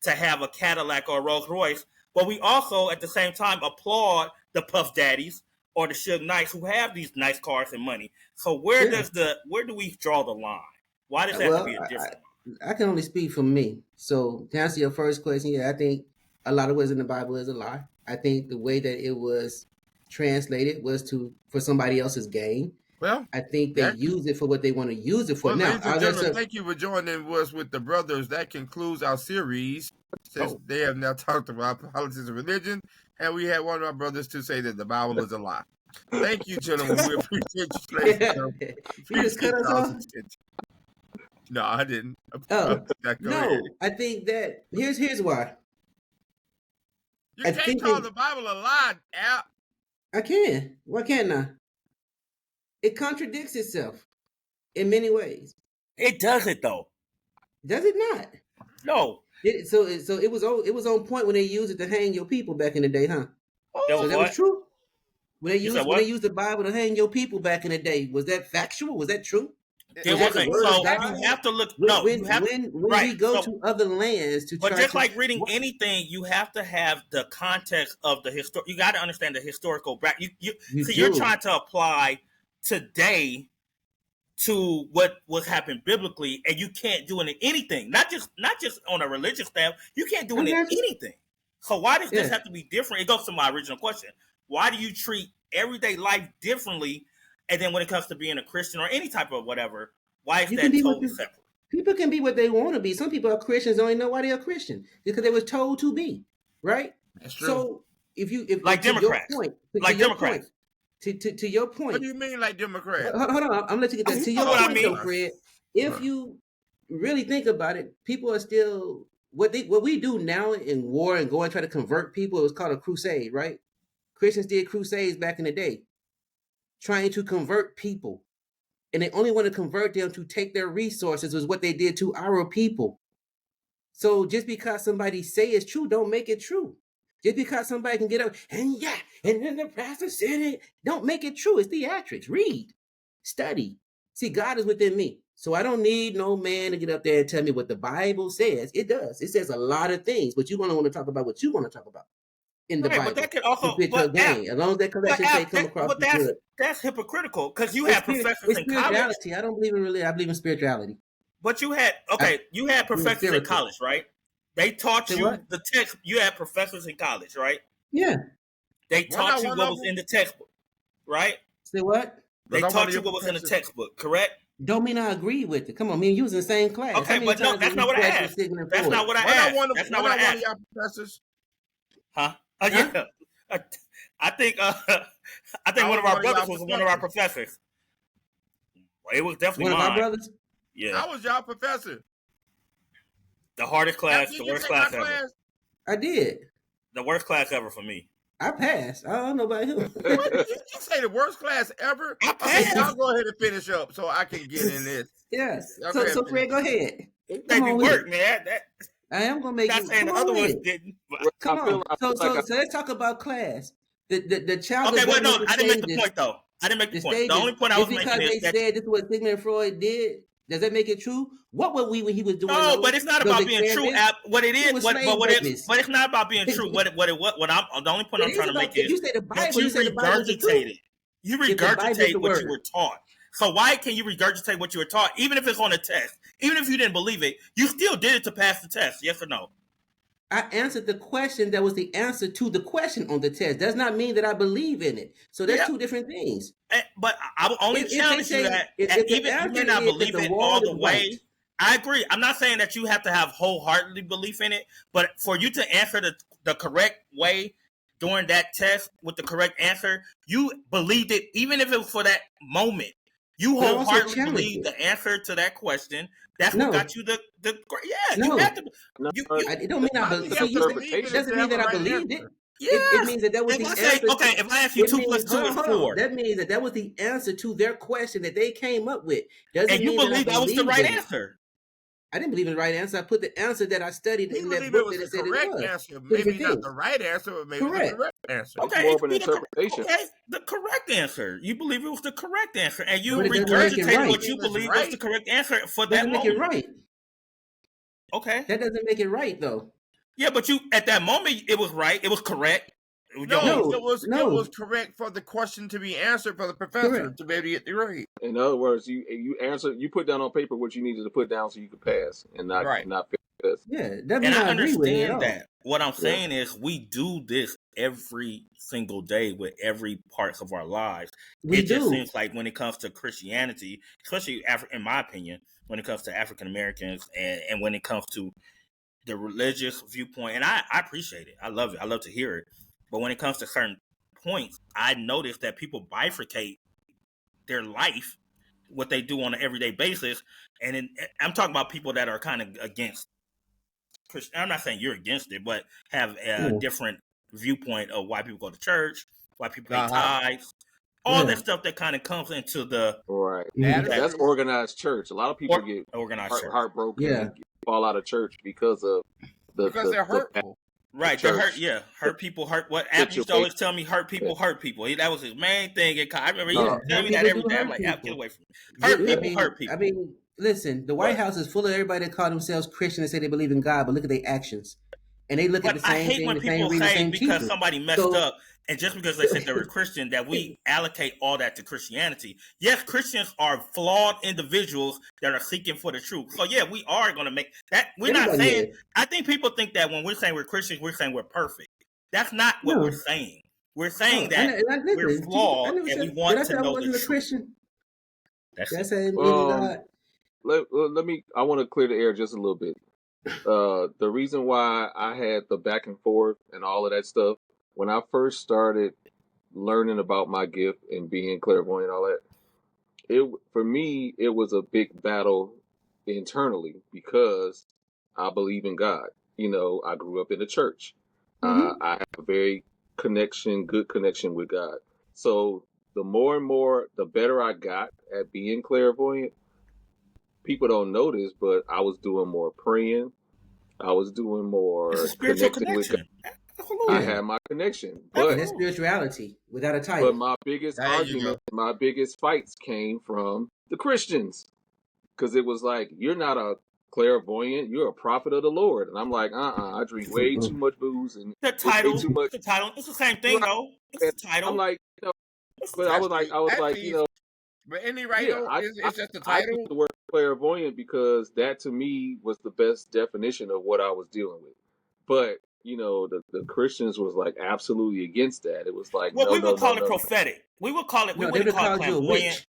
to have a Cadillac or a Rolls Royce. But we also, at the same time, applaud the Puff Daddies or the Suge Knights who have these nice cars and money. So where do we draw the line? Why does that have to be a different line? I can only speak for me. So to answer your first question, I think a lot of what's in the Bible is a lie. I think the way that it was translated was for somebody else's gain. Well, I think they use it for what they want to use it for. Well, now, ladies and gentlemen, thank you for joining us with the brothers. That concludes our series. Since they have now talked about politics and religion, and we had one of our brothers to say that the Bible is a lie. Thank you, gentlemen. We appreciate you. You just cut us off? No, I didn't. No, I think that here's why. You can't call the Bible a lie, Al. I can. Why can't I? It contradicts itself in many ways. It doesn't, though. Does it not? No. So it was on point when they used it to hang your people back in the day, huh? So that was true. When they used the Bible to hang your people back in the day, was that factual? Was that true? It wasn't. So you have to look. When we go to other lands to, but just like reading anything, you have to have the context of the history. You got to understand the historical back. You're trying to apply today to what was happening biblically, and you can't do anything. Not just on a religious staff. You can't do anything. So why does this have to be different? It goes to my original question. Why do you treat everyday life differently? And then when it comes to being a Christian or any type of whatever, why is that totally separate? People can be what they want to be. Some people are Christians, don't even know why they are Christian because they were told to be, right? That's true. So if Democrats, to your point. What do you mean like Democrats? Hold on, I'm gonna let you get that. To your point, though, Fred, if you really think about it, people are still what we do now in war and go and try to convert people. It was called a crusade, right? Christians did crusades back in the day, trying to convert people. And they only want to convert them to take their resources was what they did to our people. So just because somebody say it's true, don't make it true. Just because somebody can get up and then the pastor said it, don't make it true. It's theatrics. Read, study. See, God is within me. So I don't need no man to get up there and tell me what the Bible says. It does. It says a lot of things, but you're going to want to talk about what you want to talk about in the Bible. But that could also, as long as that collection say come across the good. That's hypocritical because you have professors in college. I don't believe in religion. I believe in spirituality. But you had professors in college, right? They taught you the text. You had professors in college, right? Yeah. They taught you what was in the textbook, right? Say what? They taught you what was in the textbook, correct? Don't mean I agree with it. Come on, me and you was in the same class. Okay, but no, that's not what I asked. That's not what I asked. That's not what I asked. Y'all professors? Huh? Yeah. I think one of our brothers was one of our professors. It was definitely one mine. of our brothers. Yeah. I was y'all professor. The hardest class, the worst class ever. I did. The worst class ever for me. I passed. I don't know about who. What? You say the worst class ever? I passed. Y'all go ahead and finish up so I can get in this. Yes. So Fred, go ahead. It made me work, man. I am gonna make not you. saying the other ones didn't. Come on. So let's talk about class. The child. Okay, well, no, I didn't make the point though. I didn't make the point. The only point I was making is because they said this is what Sigmund Freud did. Does that make it true? What were we when he was doing? No, but it's not about being true. What it is, but it's not about being true. What I'm the only point I'm trying to make is you say the Bible. You regurgitated. You regurgitate what you were taught. So why can you regurgitate what you were taught, even if it's on a test, even if you didn't believe it? You still did it to pass the test. Yes or no? I answered the question that was the answer to the question on the test. Does not mean that I believe in it. So there's two different things. But I will only challenge you that even if you may not believe it all the way. I agree. I'm not saying that you have to have wholeheartedly belief in it, but for you to answer the correct way during that test with the correct answer, you believed it, even if it was for that moment. You wholeheartedly believed the answer to that question. That's what got you the you have to. It don't mean I believe it. It doesn't mean that I believed it. Yeah, it means that was the answer. Okay, if I ask you 2 + 2 is 4, that means that was the answer to their question that they came up with. And you believe that was the right answer. I didn't believe in the right answer. I put the answer that I studied in that book that it said it was. Answer. Maybe not the right answer, but maybe the correct answer. Okay, more of an interpretation. The correct answer. You believe it was the correct answer, and you regurgitated what you believe was the correct answer for that moment. Doesn't make it right. Okay. That doesn't make it right, though. Yeah, but you at that moment it was right. It was correct. No, it was correct for the question to be answered for the professor to be able to get the grade. In other words, you answer, you put down on paper what you needed to put down so you could pass and not fail. Yeah, and I understand that. What I'm saying is we do this every single day with every part of our lives. It just seems like when it comes to Christianity, especially in my opinion, when it comes to African Americans and when it comes to the religious viewpoint, and I appreciate it. I love it. I love to hear it. But when it comes to certain points, I notice that people bifurcate their life, what they do on an everyday basis. And I'm talking about people that are kind of against Christian. I'm not saying you're against it, but have a different viewpoint of why people go to church, why people pay tithes, all that stuff that kind of comes into the That's organized church. A lot of people get heartbroken and fall out of church because of because they're hurtful. Right, they hurt people, hurt. What Apple used to always tell me, hurt people, hurt people. That was his main thing. I remember he used to tell me that every day. I'm like, get away from me. Hurt people. I mean, listen, the White House is full of everybody that call themselves Christian and say they believe in God, but look at their actions. And they look at the same thing. I hate when people say because somebody messed up, and just because they said they were Christian, that we allocate all that to Christianity. Yes, Christians are flawed individuals that are seeking for the truth. So yeah, we are going to make that. We're not saying. I think people think that when we're saying we're Christians, we're saying we're perfect. That's not what we're saying. We're saying that we're flawed and we want to know the truth. Christian? That's I want to clear the air just a little bit. The reason why I had the back and forth and all of that stuff, when I first started learning about my gift and being clairvoyant and all that, for me, it was a big battle internally because I believe in God. You know, I grew up in the church. I have a very good connection with God. So the more and more, the better I got at being clairvoyant. People don't notice, but I was doing more praying. I was doing more connecting with God. I had my connection, but that's spirituality without a title. But my biggest argument, my biggest fights came from the Christians, because it was like, you're not a clairvoyant, you're a prophet of the Lord, and I'm like, I drink way too much booze and the title. The title, it's the same thing though. It's the title. I'm like, but I was like, But any right Yeah, though, it's just the I use title. the word clairvoyant because that to me was the best definition of what I was dealing with. But the Christians was like absolutely against that. It was like Well, no, we would no, no, call it no, no. prophetic. We would call it. We No, they would wouldn't have call it called you a clairvoyant, witch.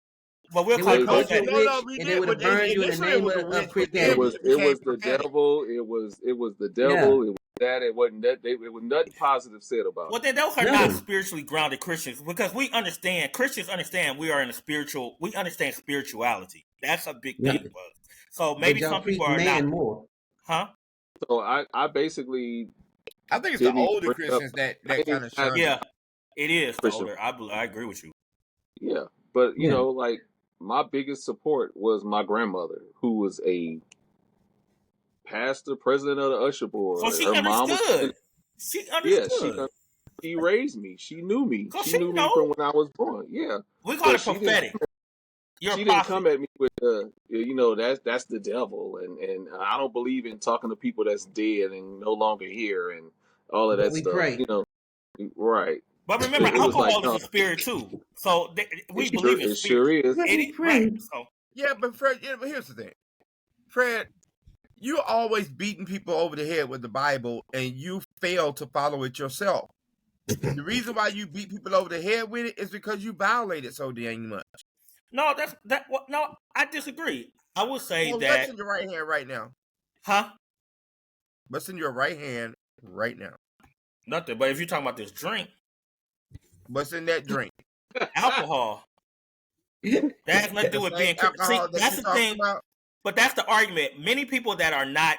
but we'll They call would it have called you a No, prophetic. no, witch, we and they did. would But have burned you in the initially it name was a of witch, but then It Christianity. was it it became was the prophetic. devil. It was the Yeah, devil. It was that. It wasn't that. It was nothing positive said about Well, it. then those are not nothing. spiritually grounded Christians because we understand Christians understand we are in a spiritual. We understand spirituality. That's a big thing Nothing. for us. So But maybe y'all some people preach are not, man more. huh? So I basically I think it's the didn't even older bring up. Christians that I didn't even kind of have shun it. Yeah, it is the Christian. older. I agree with you. Yeah, but Yeah. like my biggest support was my grandmother, who was a pastor, president of the usher So board. she Her mom was, understood. She yeah, understood. she raised me. She knew me. So She she knew me know. from when I was born. Yeah, We call but it prophetic. You're a she didn't prophet. come at me with that's the devil and I don't believe in talking to people that's dead and no longer here and all of But that we stuff. pray. Right. But remember, It was like alcohol is no, a spirit too. So we believe in it spirit. sure is. But we Right. pray. So Yeah, but Fred, but here's the thing, Fred. You always beating people over the head with the Bible, and you fail to follow it yourself. The reason why you beat people over the head with it is because you violate it so dang much. no, no, I disagree. I would say Well, what's that, in your right hand right now? huh? What's in your right hand right now? Nothing. But if you're talking about this drink, What's in that drink? alcohol, that has nothing to do The with same being. See, alcohol that that's you're the talking thing. about? But that's the argument. Many people that are not,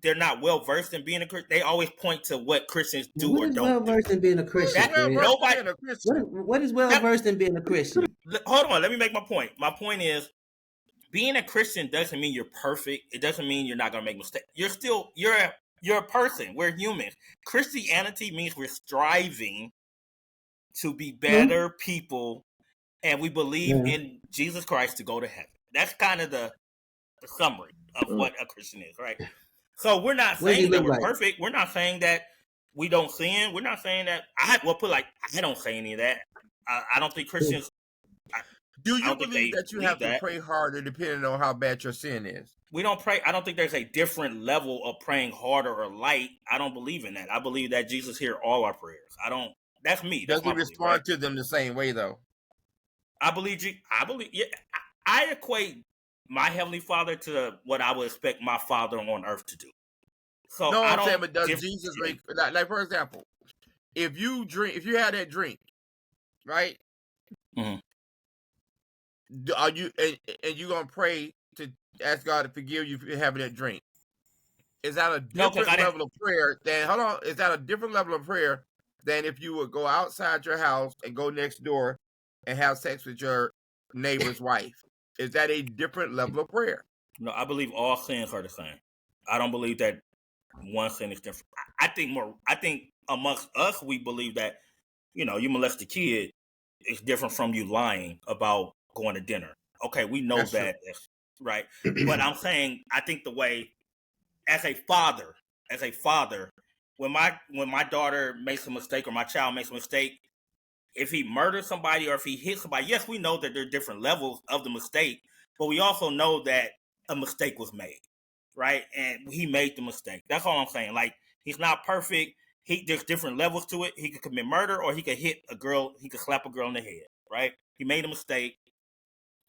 they're not well versed in being a Christian. They always point to what Christians do What or is don't well do. versed in being a Who's Christian, That well Fred? versed in nobody. being a Christian? What is well That, versed in being a Christian? hold on. Let me make my point. My point is, being a Christian doesn't mean you're perfect. It doesn't mean you're not gonna make mistakes. You're a person. We're humans. Christianity means we're striving to be better people, and we believe Yeah. in Jesus Christ to go to heaven. That's kind of the summary of Mm. what a Christian is, right? So we're not What does he saying that look we're like? perfect. We're not saying that we don't sin. We're not saying that I don't say any of that. I don't think Christians. Do I you don't think believe they that you believe have to that. pray harder depending on how bad your sin is? We don't pray. I don't think there's a different level of praying harder or light. I don't believe in that. I believe that Jesus hears all our prayers. I don't. That's me. Does That's he my belief, right? respond to them the same way though? I believe. I believe. Yeah, I equate my heavenly Father to what I would expect my Father on earth to do. So No, I I'm saying, don't. but does Jesus like for example, if you have that drink, right? Mhm. Are you and you gonna pray to ask God to forgive you for having that drink? Is that a No, because I different didn't. level of prayer than hold on? Is that a different level of prayer than if you would go outside your house and go next door and have sex with your neighbor's wife? Is that a different level of prayer? No, I believe all sins are the same. I don't believe that one sin is different. I think more. I think amongst us, we believe that you molest a kid is different from you lying about going to dinner. Okay, we know That's true. that, right? But I'm saying, I think the way as a father, when my daughter makes a mistake or my child makes a mistake, if he murders somebody or if he hits somebody, yes, we know that there are different levels of the mistake, but we also know that a mistake was made, right? And he made the mistake. That's all I'm saying. Like, he's not perfect. There's different levels to it. He could commit murder or he could hit a girl. He could slap a girl in the head, right? He made a mistake.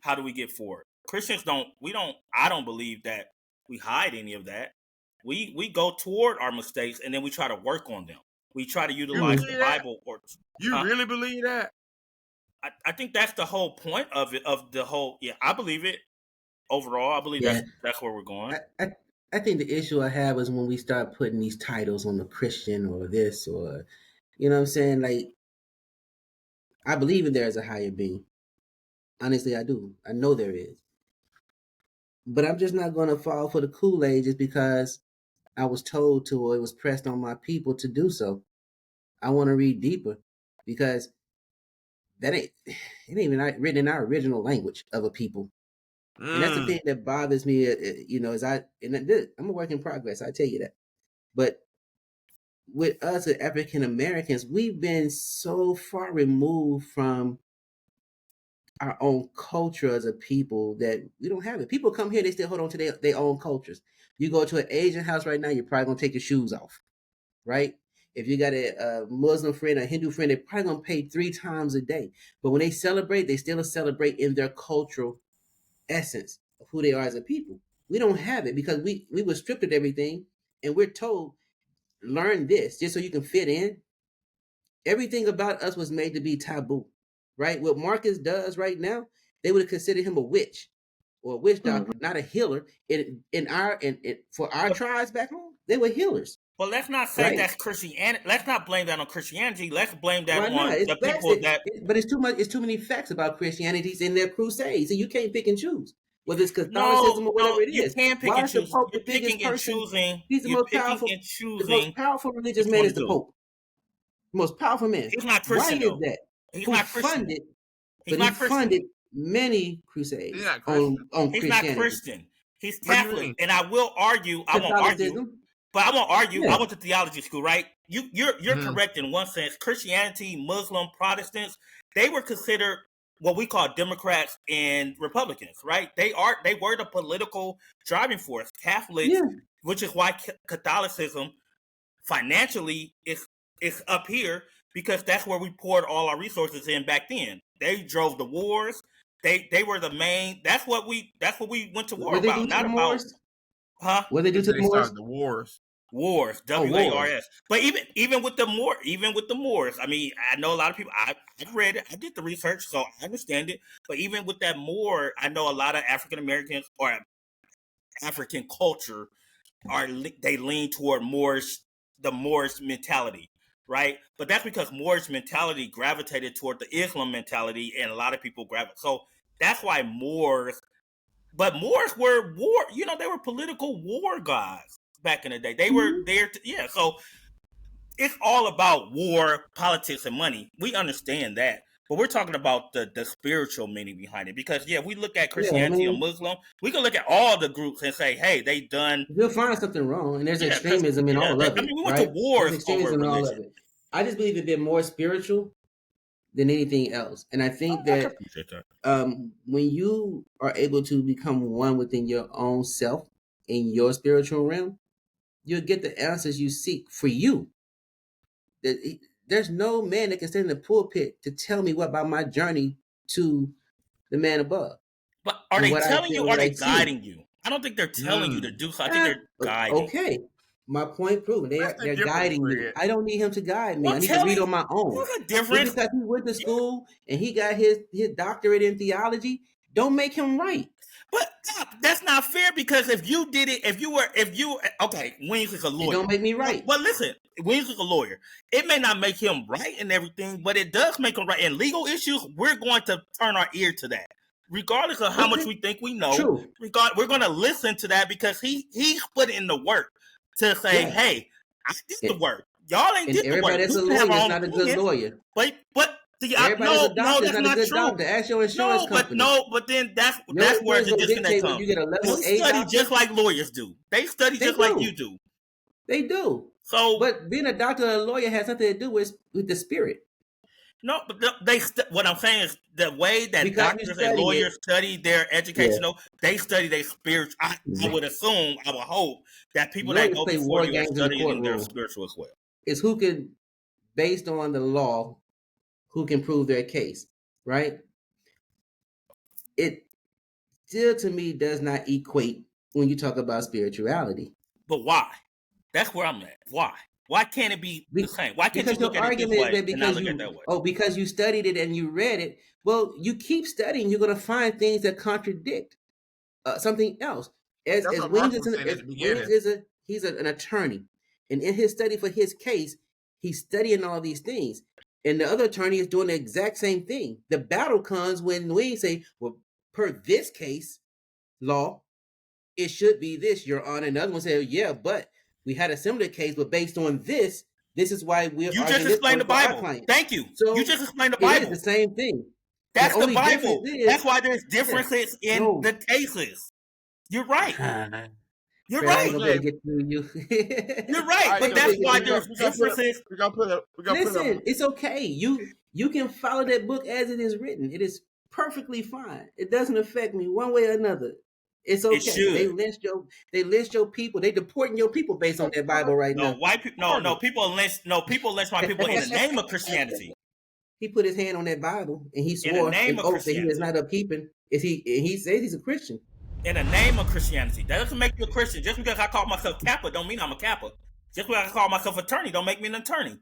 How do we get forward? Christians I don't believe that we hide any of that. We go toward our mistakes and then we try to work on them. We try to You utilize the believe that? Bible or You really believe that? I think that's the whole point of it, of the whole. Yeah, I believe it. Overall, I believe Yeah. that's where we're going. I think the issue I have is when we start putting these titles on the Christian or this or, you know what I'm saying? Like, I believe in there is a higher being. Honestly, I do. I know there is. But I'm just not going to fall for the Kool-Aid just because I was told to or it was pressed on my people to do so. I want to read deeper because it ain't even written in our original language of a people. And that's the thing that bothers me, as I'm a work in progress, I tell you that. But with us as African Americans, we've been so far removed from our own culture as a people that we don't have it. People come here, they still hold on to their own cultures. You go to an Asian house right now, you're probably gonna take your shoes off, right? If you got a Muslim friend, a Hindu friend, they're probably gonna pay 3 times a day. But when they celebrate, they still celebrate in their cultural essence of who they are as a people. We don't have it because we were stripped of everything, and we're told learn this just so you can fit in. Everything about us was made to be taboo, right? What Marcus does right now, they would have considered him a witch or a witch doctor, not a healer. For our tribes back home, they were healers. Well, let's not say that's Christianity. Let's not blame that on Christianity. Let's blame that on the people But it's too much. It's too many facts about Christianities in their crusades, and you can't pick and choose whether it's Catholicism or whatever it is. You can't pick and choose. You're picking and choosing. He's the most powerful. The most powerful religious man is the Pope. The most powerful man. He's not Christian. Why is that? He's not Christian. He funded many crusades on Christianity. He's not Christian. He's Catholic, and I will argue. I won't argue. But I won't argue. I went to theology school, right? You're correct in one sense. Christianity, Muslim, Protestants, they were considered what we call Democrats and Republicans, right? They were the political driving force. Catholics, which is why Catholicism financially is up here, because that's where we poured all our resources in back then. They drove the wars. They were the main. That's what we went to war about. Not about. Wars? Huh? What they do to the Moors? The wars. Wars, W-A-R-S. But even with the Moors, I mean, I know a lot of people. I read it. I did the research, so I understand it. But even with that Moor, I know a lot of African Americans or African culture they lean toward the Moorish mentality, right? But that's because Moorish mentality gravitated toward the Islam mentality, and a lot of people gravitate. So that's why Moors. But Moors were war. They were political war guys back in the day. They were there. So it's all about war, politics, and money. We understand that. But we're talking about the spiritual meaning behind it. Because, we look at Christianity or Muslim, we can look at all the groups and say, hey, they done. You'll find something wrong. And there's extremism in all of it. I mean, we went to wars over religion. All of it. I just believe it's more spiritual than anything else. And I think that when you are able to become one within your own self in your spiritual realm, you'll get the answers you seek for you. There's no man that can stand in the pulpit to tell me what about my journey to the man above. But are they telling you or are they guiding you? I don't think they're telling you to do something. I think they're guiding. Okay. My point proven. They're guiding me. I don't need him to guide me. I need to read on my own. What's the difference? Because he went to school and he got his doctorate in theology, don't make him right. But that's not fair, because if you did it, okay, Wings is a lawyer. It don't make me right. But listen, Wings is a lawyer. It may not make him right and everything, but it does make him right. In legal issues, we're going to turn our ear to that. Regardless of how much we think we know, we're going to listen to that, because he put in the work to say, hey, I did the work. Y'all ain't did the work. Everybody that's a lawyer is not a good lawyer. But that's not true. Doctor. Ask your insurance company. But then that's where the disconnect comes. You get a level they study just like lawyers do. They study just like you do. They do. So, but being a doctor or a lawyer has something to do with the spirit. No, but what I'm saying is the way that doctors and lawyers study their educational, they study their spiritual. I would assume, I would hope that people that go before you are studying their spiritual as well. Is who can, based on the law, who can prove their case, right? It still, to me, does not equate when you talk about spirituality. But why? That's where I'm at. Why? Why can't it be the same? Why can't you look at it this way and not look at it that way? Oh, because you studied it and you read it. Well, you keep studying, you're going to find things that contradict something else. As Wings he's an attorney. And in his study for his case, he's studying all these things. And the other attorney is doing the exact same thing. The battle comes when we say, well, per this case law, it should be this, Your Honor. And the other one said, yeah, but we had a similar case, but based on this is why we're You just explained the Bible. Thank you. So you just explained the Bible. It is the same thing. That's the Bible. That's why there's differences in the cases. You're right. You're right. You're right, but that's why there's differences. Listen, it's okay. You can follow that book as it is written. It is perfectly fine. It doesn't affect me one way or another. It's okay. should. They lynched your people. They deporting your people based on that Bible right No, now. white people. No, people lynch my people in the name of Christianity. He put his hand on that Bible and he swore name an of oath that he is not upkeeping. He says he's a Christian. In the name of Christianity. That doesn't make you a Christian. Just because I call myself Kappa don't mean I'm a Kappa. Just because I call myself attorney don't make me an attorney.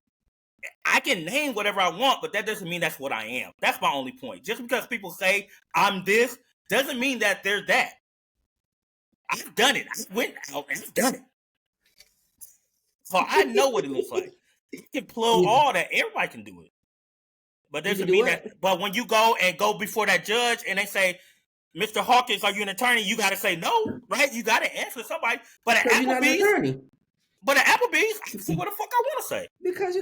I can name whatever I want, but that doesn't mean that's what I am. That's my only point. Just because people say I'm this doesn't mean that they're that. I've done it. I went out and I've done it. So I know what it looks like. You can plug all that. Everybody can do it. But doesn't mean that. But when you go before that judge and they say, Mr. Hawkins, are you an attorney? You got to say no, right? You got to answer somebody. But at Applebee's, I can see what the fuck I want to say. Because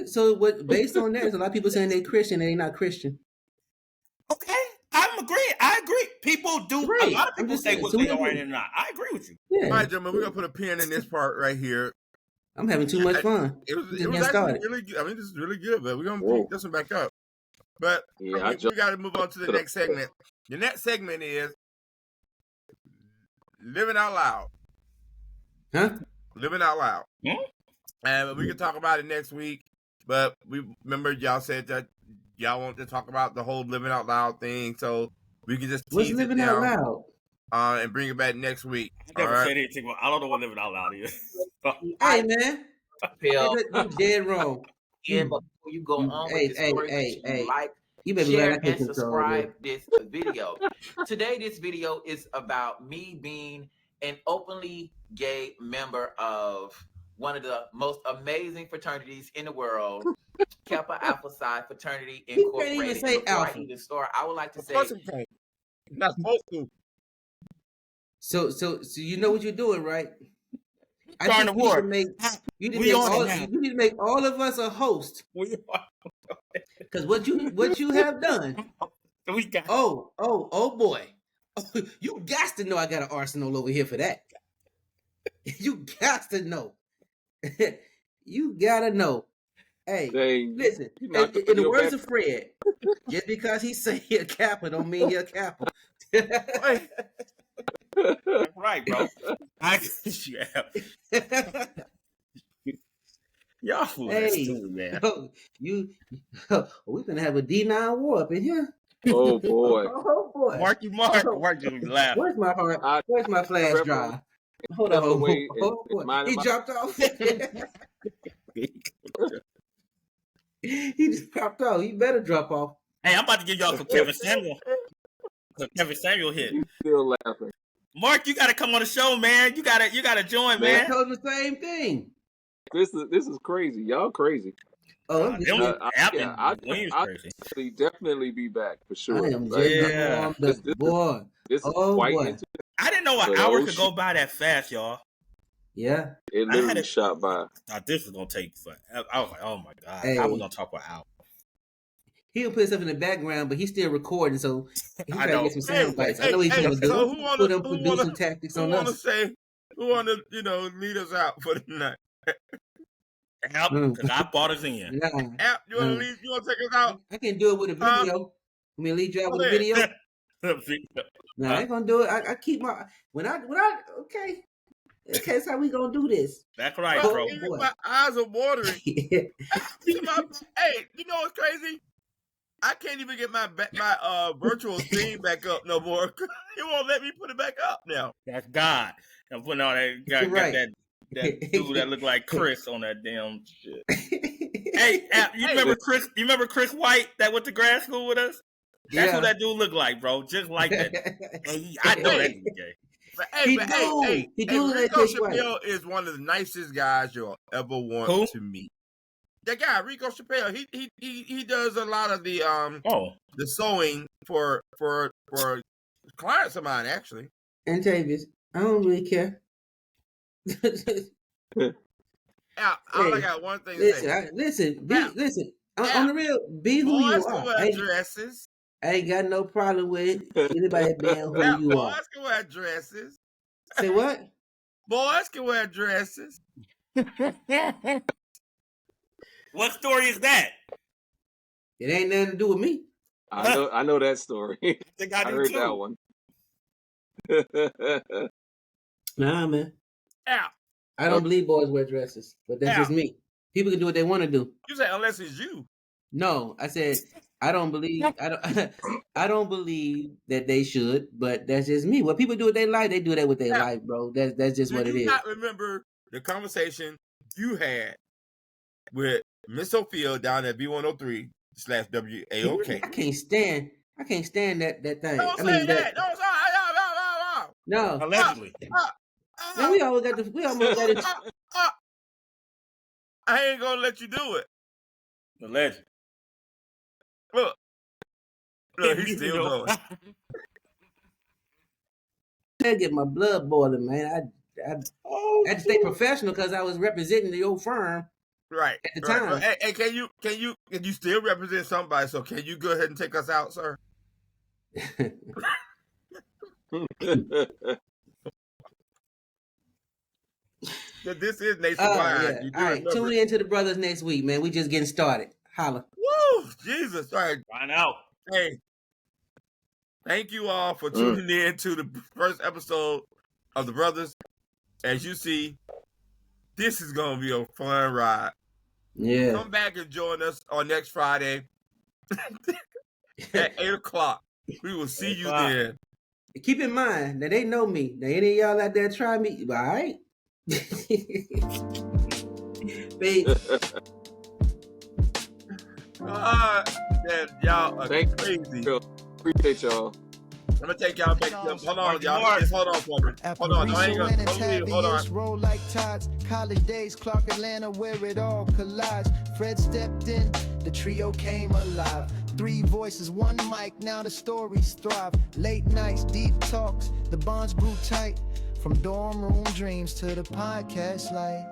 based on that, there's a lot of people saying they're Christian and they're not Christian. Okay, I agree. People do. Right. A lot of people say what they are and not. I agree with you. Yeah. All right, gentlemen, we're gonna put a pin in this part right here. I'm having too much fun. It was actually really good. I mean, this is really good, but we're gonna pick this one back up. But we got to move on to the next segment. The next segment is living out loud. Huh? Living out loud. Hmm? And we can talk about it next week. But we remember y'all said that y'all want to talk about the whole living out loud thing, so we can just what's living out loud and bring it back next week. I never said anything. I don't know what living out loud is. Hey man, Phil, you dead wrong. But before you go on with the story, like, you better share, and subscribe this video. Today, this video is about me being an openly gay member of one of the most amazing fraternities in the world, Kappa Alpha Psi Fraternity Incorporated. You can't even say Alpha. The story, I would like to say. Not supposed to. So you know what you're doing, right? I think you need to make all of us a host. Because what you have done. Oh boy. You got to know I got an arsenal over here for that. You got to know. You gotta know. Hey, listen. In the words of Fred, just because he say he a Kappa don't mean he a Kappa. Right, bro. Y'all fools too, man. We're gonna have a D9 war up in here. Oh boy. Oh boy. Mark you laugh. Where's my heart? Where's my flash drive? Hold on. He dropped off. He just dropped off. He better drop off. Hey, I'm about to give y'all some Kevin Samuel. Kevin Samuel hit. He's still laughing. Mark, you gotta come on the show, man. You gotta join, man. I told him the same thing. This is crazy. Y'all crazy. Oh, I'll definitely be back for sure. I am boy. This is quite boy. interesting. I didn't know an hour could go by that fast, y'all. Yeah. It literally shot by. Thought this was gonna take forever. I was like, oh my god, I was gonna talk for an hour. He'll put stuff in the background, but he's still recording, so he's trying to get some sound bites. I know he's gonna do. So put them producing tactics on us. Who wanna lead us out for the night? App, because I bought us in. App, you wanna lead? You wanna take us out? I can do it with a video. Let me lead you out with a video. No, I ain't gonna do it. I keep my when I okay. Okay, that's how we gonna do this. That's right, bro. Even my eyes are watering. Hey, you know what's crazy? I can't even get my virtual stream back up no more. It won't let me put it back up now. That's God. I'm putting all that. Got that dude that looked like Chris on that damn shit. Hey, you remember Chris? You remember Chris White that went to grad school with us? That's what that dude looked like, bro. Just like that. I know that dude gay. He Rico Chappelle is one of the nicest guys you'll ever want to meet. That guy, Rico Chappelle, he does a lot of the sewing for clients of mine, actually. Antavius, I don't really care. I got one thing to say. Listen. On the real, be who you are. Wear dresses. I ain't got no problem with anybody being who you are. Boys can wear dresses. Say what? Boys can wear dresses. What story is that? It ain't nothing to do with me. I know that story. I think I do heard too. that one. Nah, man. Yeah. I don't believe boys wear dresses, but that's just me. People can do what they want to do. You say unless it's you. No, I said I don't believe I don't believe that they should, but that's just me. What people do with their life, they do that with their life, bro. That's just what it is. Do you not remember the conversation you had with Miss Sophia down at B103/WAOK? I can't stand that thing. Don't I say mean that. Don't say no. Allegedly. Man, we almost got it. I ain't gonna let you do it. Allegedly. Look, he's still going. I get my blood boiling, man. I had to stay professional because I was representing the old firm right at the time. Right. Hey, can you still represent somebody? So can you go ahead and take us out, sir? This is nationwide. Yeah. All right, tune in to the brothers next week, man. We just getting started. Holla. Woo! Jesus! All right, Find out. hey, thank you all for tuning in to the first episode of the Brothers. As you see, this is gonna be a fun ride. Yeah. Come back and join us on next Friday at 8:00. We will see you then. Keep in mind that they know me. Now, any of y'all out there try me, all right? Y'all are crazy. Appreciate y'all. I'm gonna take y'all back. Hold on, y'all. Just hold on for me. Hold on. I ain't gonna leave. Hold on. Roll like tides. College days, Clark, Atlanta, where it all collides. Fred stepped in, the trio came alive. 3 voices, 1 mic, now the stories thrive. Late nights, deep talks, the bonds grew tight. From dorm room dreams to the podcast light.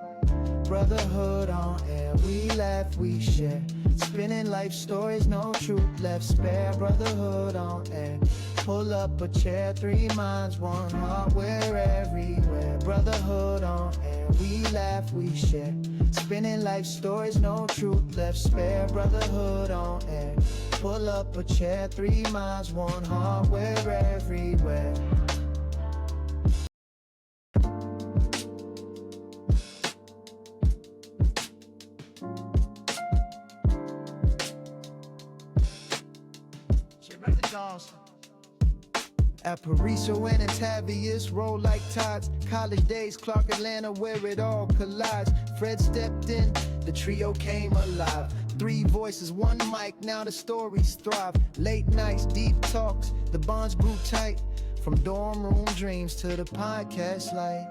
Brotherhood on air, we laugh, we share. Spinning life stories, no truth left spare. Brotherhood on air, pull up a chair. 3 minds, 1 heart, we're everywhere. Brotherhood on air, we laugh, we share. Spinning life stories, no truth left spare. Brotherhood on air, pull up a chair. 3 minds, 1 heart, we're everywhere. Aparicio and Antavius roll like tides. College days, Clark, Atlanta, where it all collides. Fred stepped in, the trio came alive. 3 voices, 1 mic, now the stories thrive. Late nights, deep talks, the bonds grew tight. From dorm room dreams to the podcast light.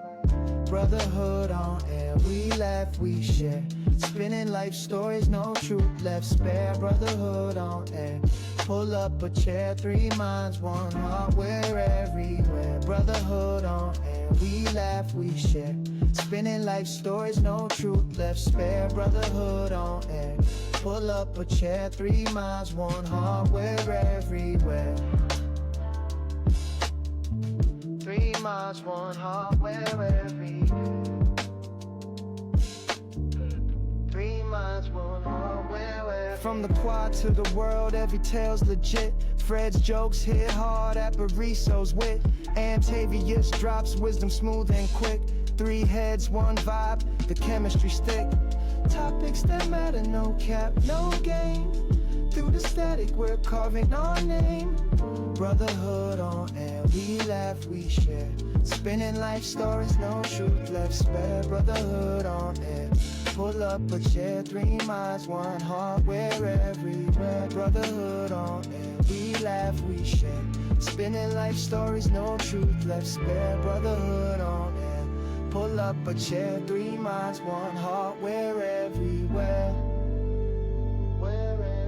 Brotherhood on air, we laugh, we share. Spinning life stories, no truth left spare. Brotherhood on air, pull up a chair. 3 minds, 1 heart, we're everywhere. Brotherhood on air, we laugh, we share. Spinning life stories, no truth left spare. Brotherhood on air, pull up a chair. 3 minds, 1 heart, we're everywhere. 3 minds, 1 heart, we're everywhere. 3 minds, 1 heart, we're everywhere. From the quad to the world, every tale's legit. Fred's jokes hit hard, Aparicio's wit. Antavius drops wisdom smooth and quick. 3 heads, 1 vibe, the chemistry stick. Topics that matter, no cap, no game. Through the static, we're carving our name. Brotherhood on air, we laugh, we share. Spinning life stories, no truth left spare. Brotherhood on air, pull up a chair. 3 minds, 1 heart, we're everywhere. Brotherhood on air, we laugh, we share. Spinning life stories, no truth left spare. Brotherhood on air, pull up a chair. 3 minds, 1 heart, we're everywhere. We're everywhere.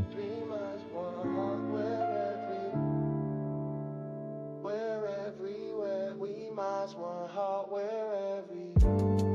3 minds, 1 heart, we're everywhere.